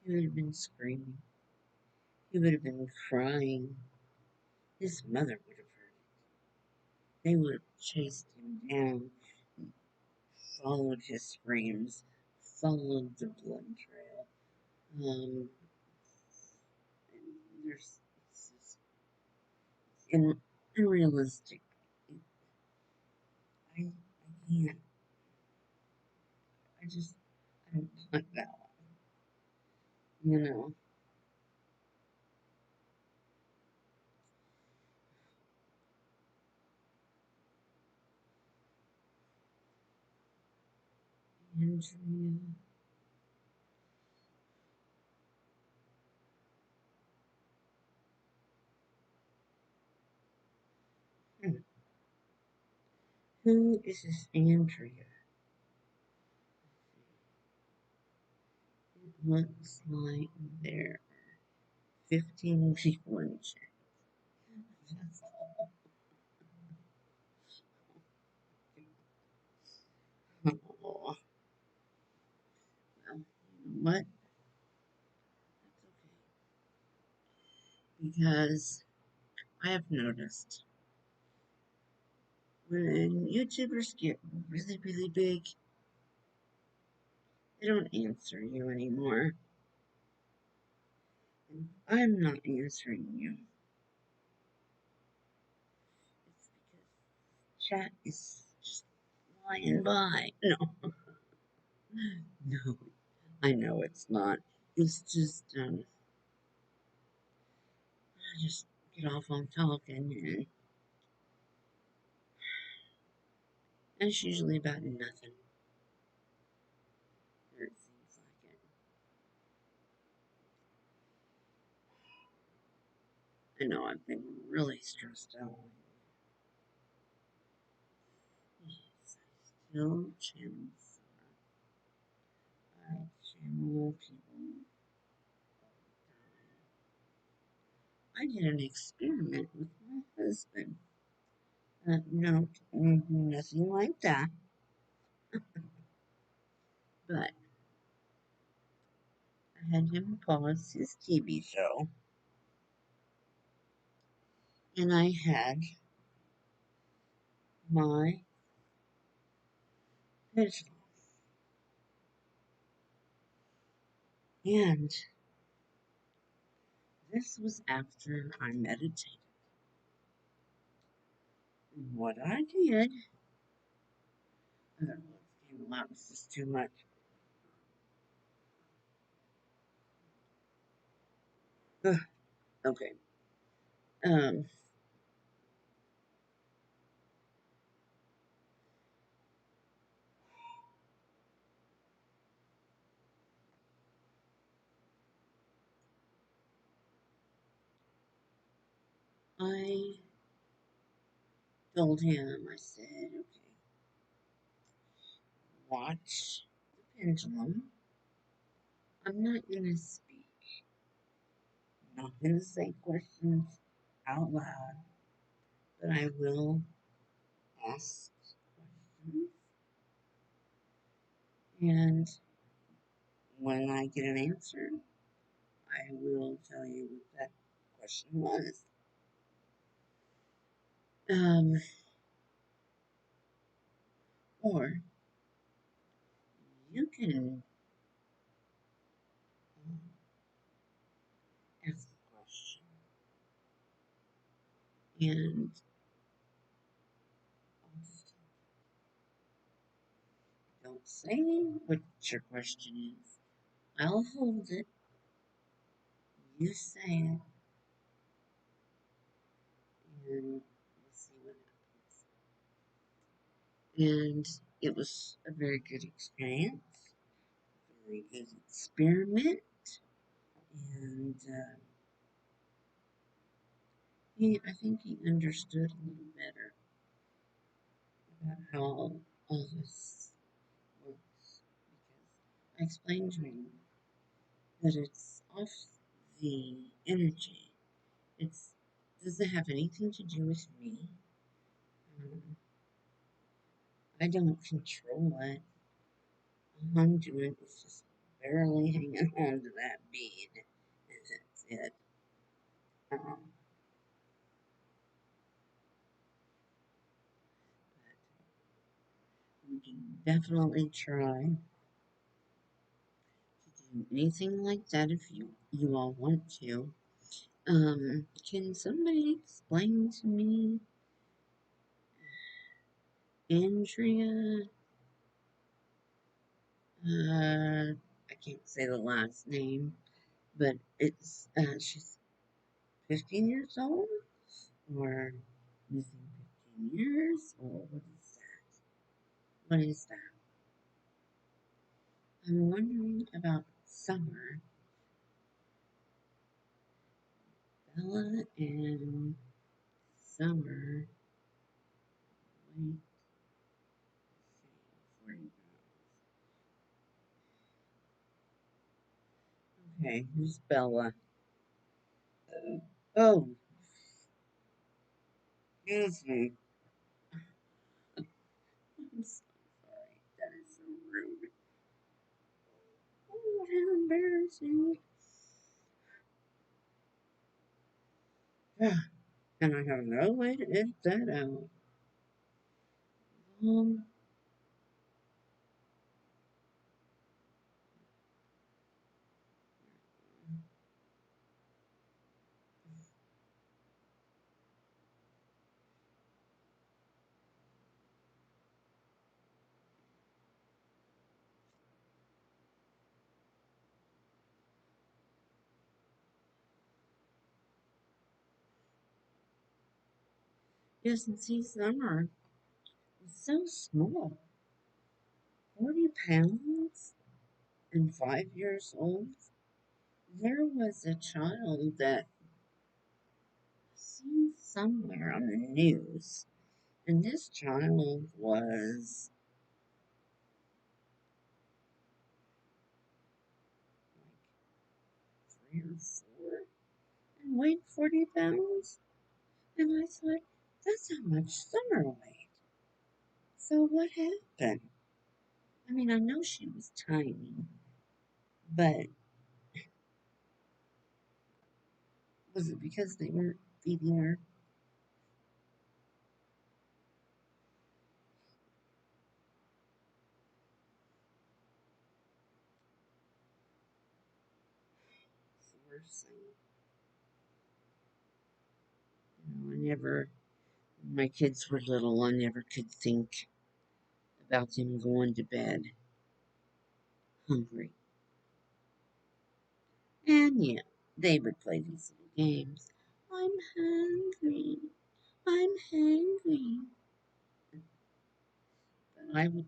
He would have been screaming. He would have been crying. His mother would have heard it. They would have chased him down, followed his screams, followed the blood trail. Um, there's it's just unrealistic. I can't. I just I don't like that one. You know, Andrea. Hmm. Who is this Andrea? It looks like there are 15 people in chat. Oh, well, you know what? That's okay. Because I have noticed when YouTubers get really, really big, they don't answer you anymore. And I'm not answering you. It's because chat is just flying by. No, no, I know it's not. It's just, I just get off on talking, and it's usually about nothing. Or it seems like it. I know I've been really stressed out. Yes, I still channel. I channel people. I did an experiment with my husband. No, nothing like that. But I had him pause his TV show, and I had my vegetables. And this was after I meditated. And what I did, I don't know if came out, this is too much. Ugh, okay. Um, I told him, I said, okay, watch the pendulum. I'm not going to speak. I'm not going to say questions out loud, but I will ask questions. And when I get an answer, I will tell you what that question was. Um, or you can ask a question and I'll just don't say what your question is. I'll hold it. You say it, and we'll see what happens. And it was a very good experience, a very good experiment, and I think he understood a little better about how all this works because I explained to him that it's off the energy. It's doesn't have anything to do with me. Um, I don't control it. All I'm doing is just barely hanging on to that bead, and that's it. Um, but we can definitely try to do anything like that if you all want to. Can somebody explain to me, Andrea? I can't say the last name, but it's she's 15 years old, or missing 15 years, or what is that? What is that? I'm wondering about Summer, Bella, and Summer. Wait, 40 Okay, who's Bella? Oh, Excuse me. I'm so sorry. That is so rude. Oh, how embarrassing. And I have no way to edit that out. Um, yes, and see, Summer was so small, 40 pounds and 5 years old. There was a child that seen somewhere on the news, and this child was like 3 or 4 and weighed 40 pounds. And I thought, that's how much Summer weighed. So what happened? I mean, I know she was tiny, but was it because they weren't feeding her? It's the worst thing. I never, when my kids were little, I never could think about them going to bed hungry. And yeah, they would play these little games. I'm hungry. I'm hungry. But I would,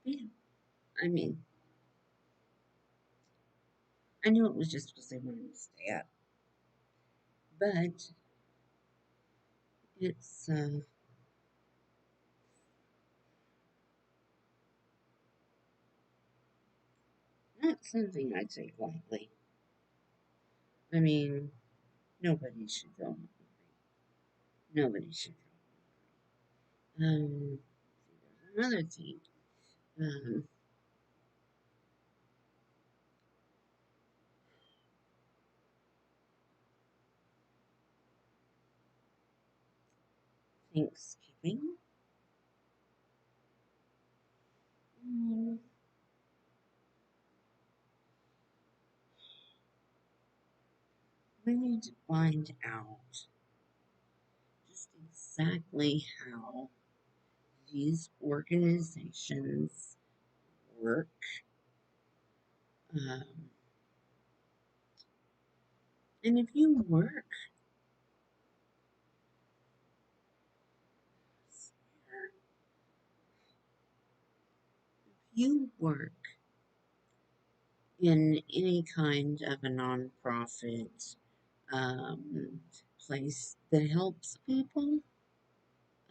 yeah. I mean, I knew it was just because they wanted to stay up. But it's not something I take lightly. I mean, nobody should go hungry. Nobody should go. There's another thing. Um, Thanksgiving. Um, we need to find out just exactly how these organizations work. Um, and if you work, you work in any kind of a nonprofit place that helps people,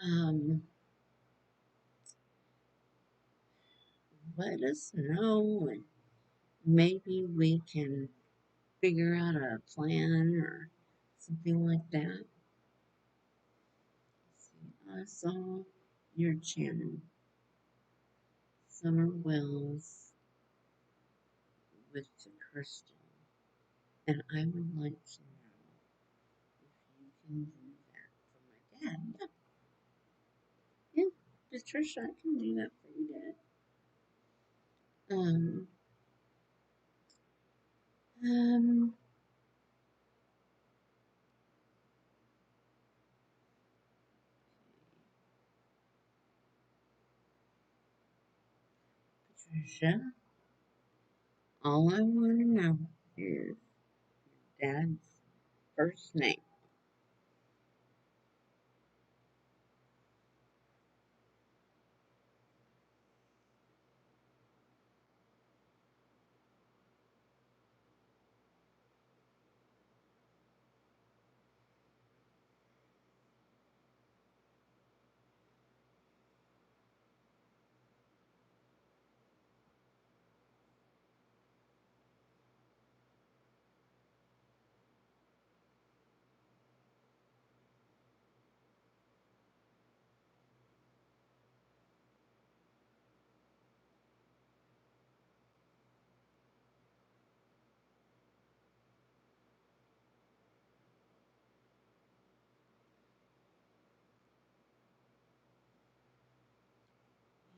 um, let us know and maybe we can figure out a plan or something like that. See, I saw your channel, Summer Wells with the crystal, and I would like to know if you can do that for my dad. Yeah, Patricia, I can do that for your dad. Um, um, Patricia, all I want to know is dad's first name.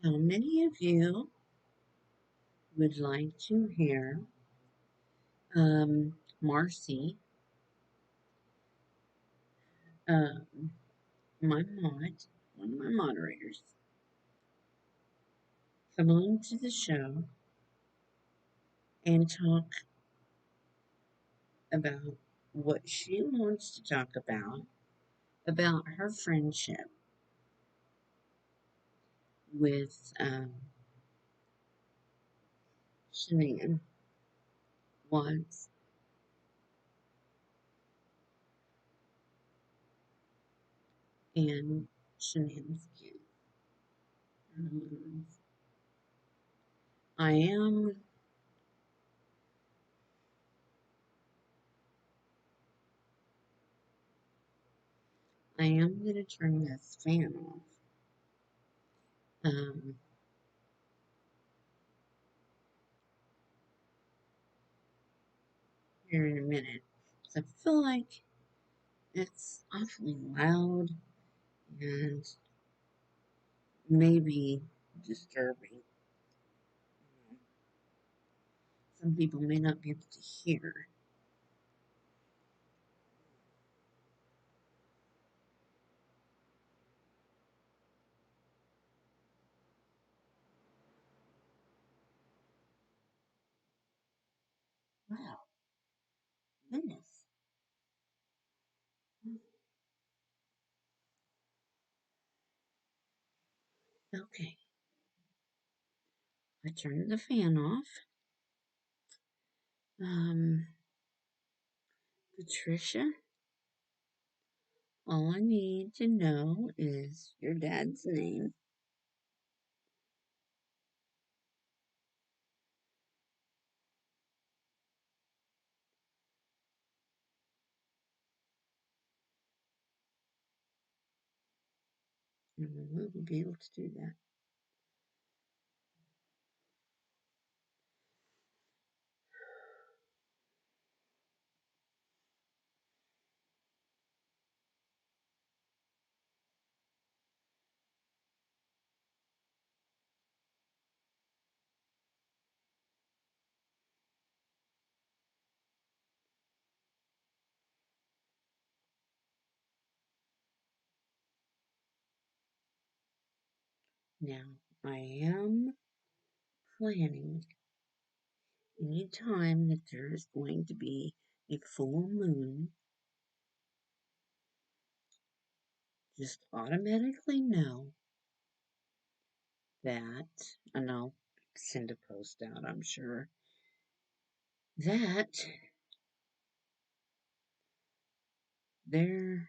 How many of you would like to hear Marcy, uh, my mod, one of my moderators, come on to the show and talk about what she wants to talk about her friendship with Shanann Watts and Shanann's kid. Um, I am I am gonna turn this fan off um, here in a minute. So I feel like it's awfully loud and maybe disturbing. Some people may not be able to hear. Wow, goodness. Okay, I turned the fan off. Um, Patricia, all I need to know is your dad's name. And we will be able to do that. Now, I am planning any time that there is going to be a full moon, just automatically know that, and I'll send a post out, I'm sure, that there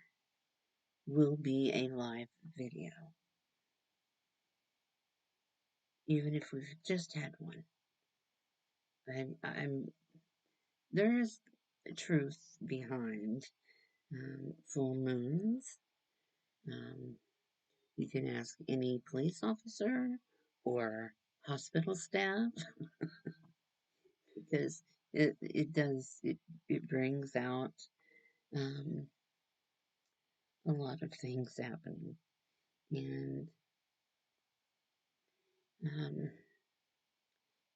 will be a live video, even if we've just had one. And there's truth behind full moons. Um, you can ask any police officer or hospital staff because it brings out um, a lot of things happening, and um,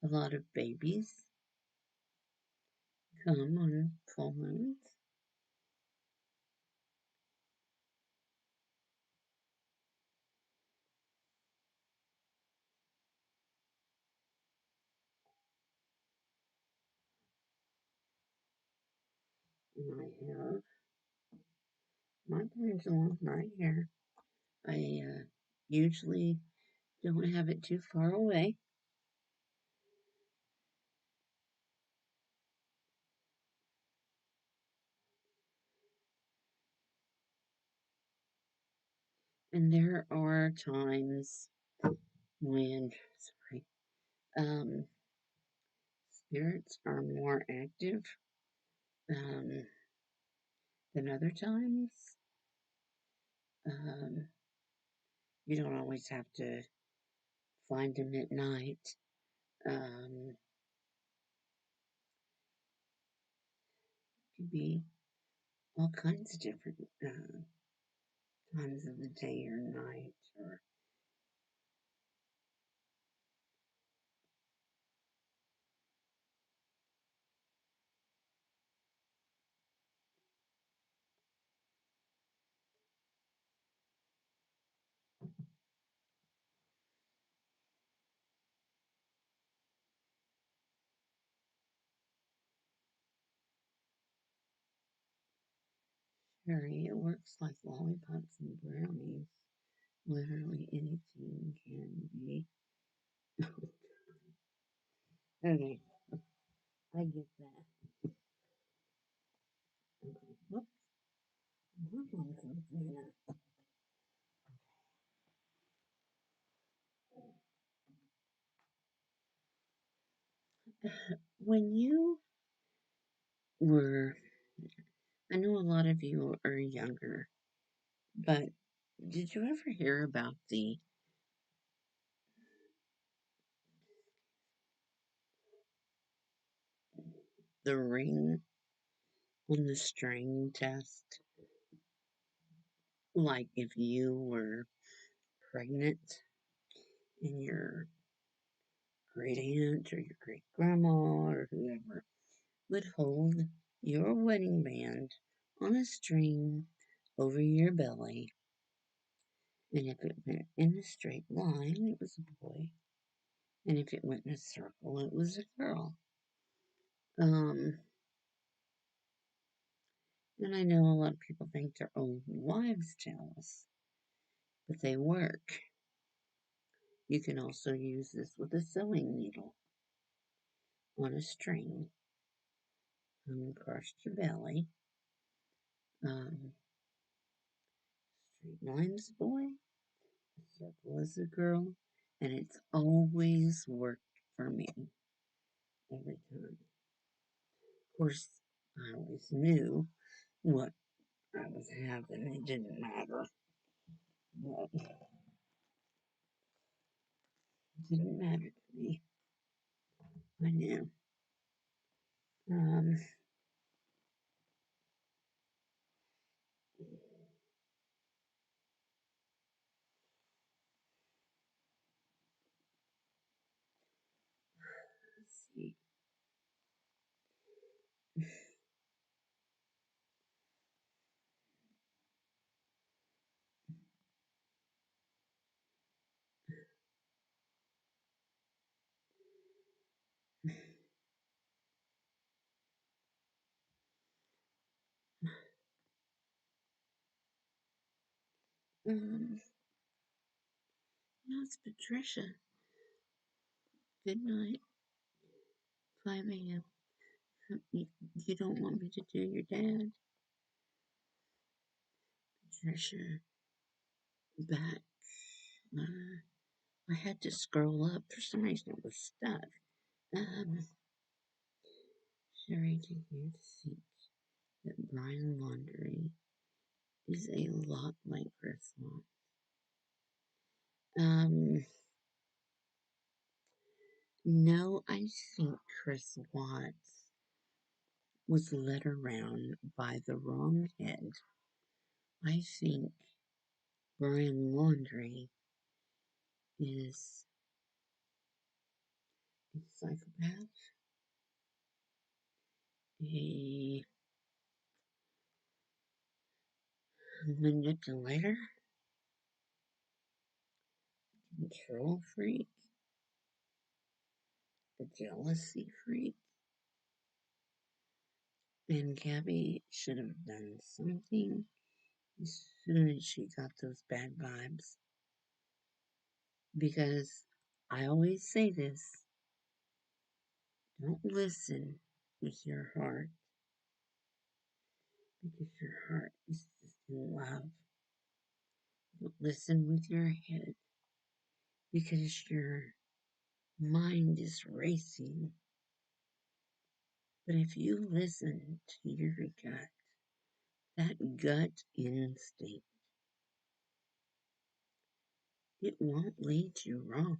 a lot of babies come on full moons. And I have my pendulum right here. I usually don't have it too far away. And there are times when, sorry, um, spirits are more active um, than other times. Um, you don't always have to find them at night. Um, could be all kinds of different times of the day or night, or Harry, it works like lollipops and brownies. Literally anything can be. Okay, I get that. Okay, whoops, we're going something now. When you were, I know a lot of you are younger, but did you ever hear about the ring on the string test? Like if you were pregnant and your great aunt or your great grandma or whoever would hold your wedding band on a string over your belly, and if it went in a straight line, it was a boy, and if it went in a circle, it was a girl. Um, and I know a lot of people think their old wives tell us, but they work. You can also use this with a sewing needle on a string across your belly. Um, straight line's a boy, a circle is a girl, and it's always worked for me every time. Of course, I always knew what I was having. It didn't matter, but it didn't matter to me. I knew. Um, let's see. Um, no, it's Patricia. Good night. 5 a.m. You don't want me to do your dad? Patricia, back. Uh, I had to scroll up. For some reason, it was stuck. Um, Sherry, do you think that Brian Laundry is a lot like Chris Watts? No, I think Chris Watts was led around by the wrong head. I think Brian Laundry is a psychopath, a manipulator, control freak, a jealousy freak, and Gabby should have done something as soon as she got those bad vibes. Because I always say this, don't listen with your heart, because your heart is just in love. Don't listen with your head, because your mind is racing. But if you listen to your gut, that gut instinct, it won't lead you wrong.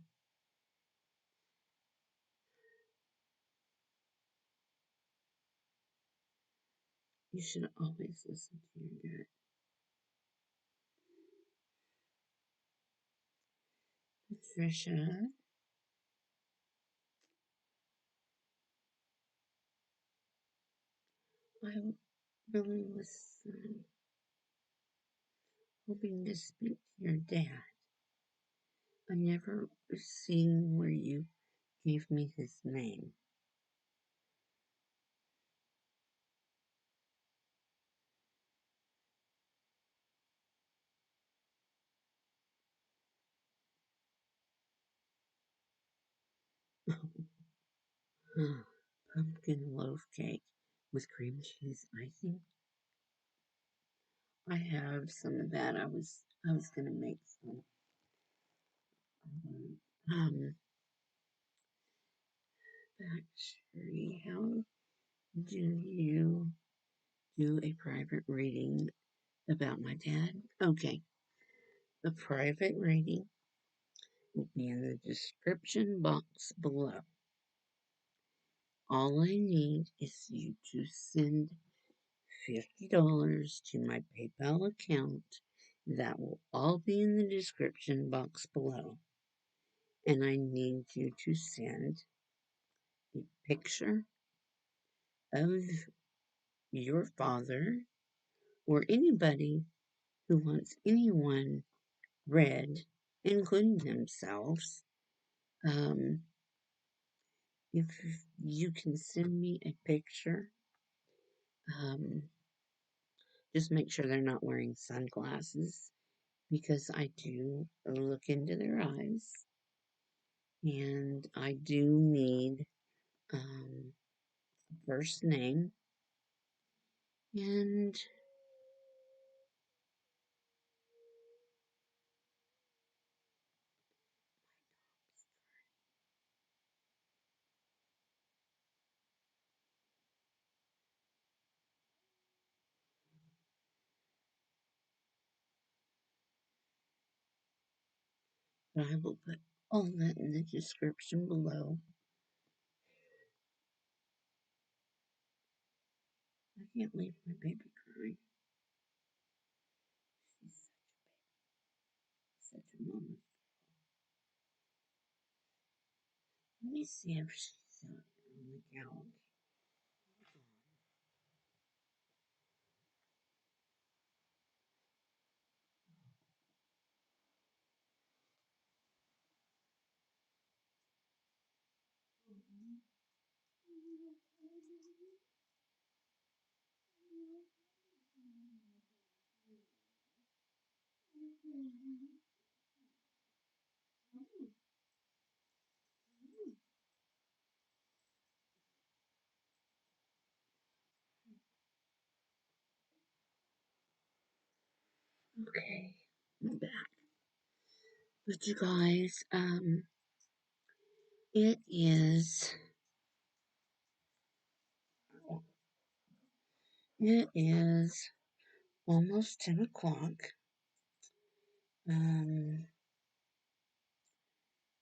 You should always listen to your gut. Patricia, I really was hoping to speak to your dad. I never seen where you gave me his name. Pumpkin loaf cake with cream cheese icing. I have some of that. I was gonna make some. Um, Actually, how do you do a private reading about my dad? Okay, the private reading will be in the description box below. All I need is you to send $50 to my PayPal account. That will all be in the description box below. And I need you to send a picture of your father or anybody who wants anyone read, including themselves. Um, if you can send me a picture, um, just make sure they're not wearing sunglasses because I do look into their eyes and I do need first name and I will put all that in the description below. I can't leave my baby crying. She's such a mama. Let me see if she's out here on the couch. Okay, I'm back. But you guys, it is almost 10 o'clock. Um,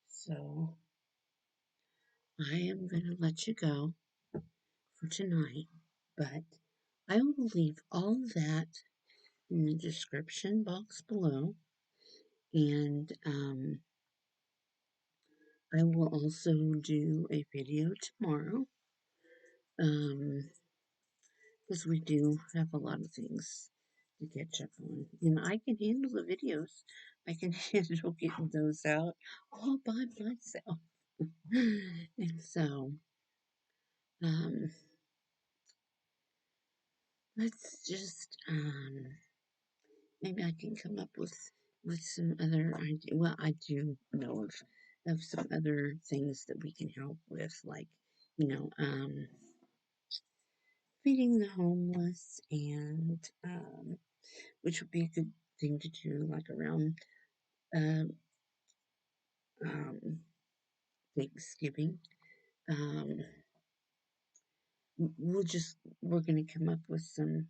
so I am gonna let you go for tonight, but I will leave all that in the description box below, and I will also do a video tomorrow. Um, because we do have a lot of things to catch up on. And I can handle the videos. I can handle getting those out all by myself. And so, um, let's just maybe I can come up with some other idea. Well, I do know of some other things that we can help with, like you know, feeding the homeless, and which would be a good thing to do, like around uh, um, Thanksgiving. Um, we're gonna come up with some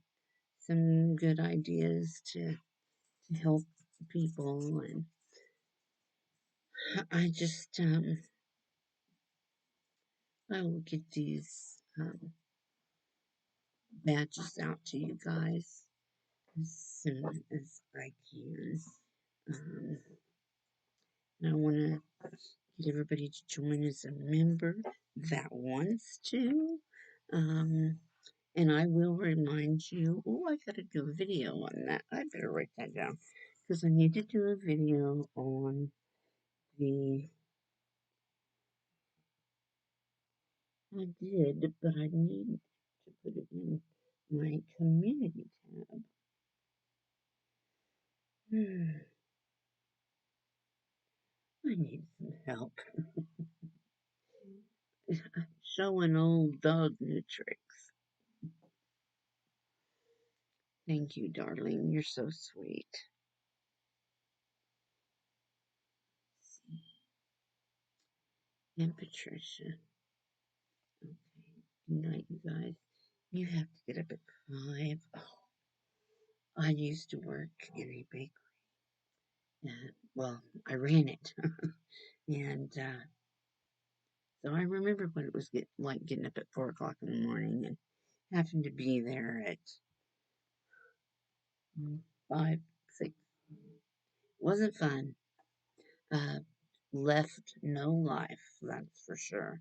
good ideas to help people, and I just I will get these badges out to you guys as soon as I can. Um, and I want to get everybody to join as a member that wants to. Um, And I will remind you, oh, I got to do a video on that. I better write that down because I need to do a video on the, I did, but I need to put it in my community tab. I need some help. Showing old dog new tricks. Thank you, darling. You're so sweet. And Patricia. Okay. Good night, you guys. You have to get up at 5. Oh, I used to work in a bakery. Well, I ran it. And so I remember what it was like getting up at 4 o'clock in the morning and having to be there at 5, 6. Wasn't fun. Uh, Left no life, that's for sure.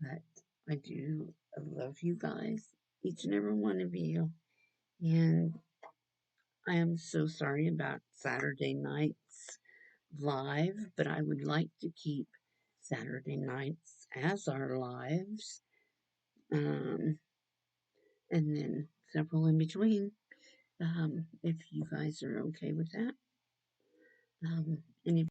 But I do love you guys, each and every one of you. And I am so sorry about Saturday nights live, but I would like to keep Saturday nights as our lives. Um, and then several in between, if you guys are okay with that. And if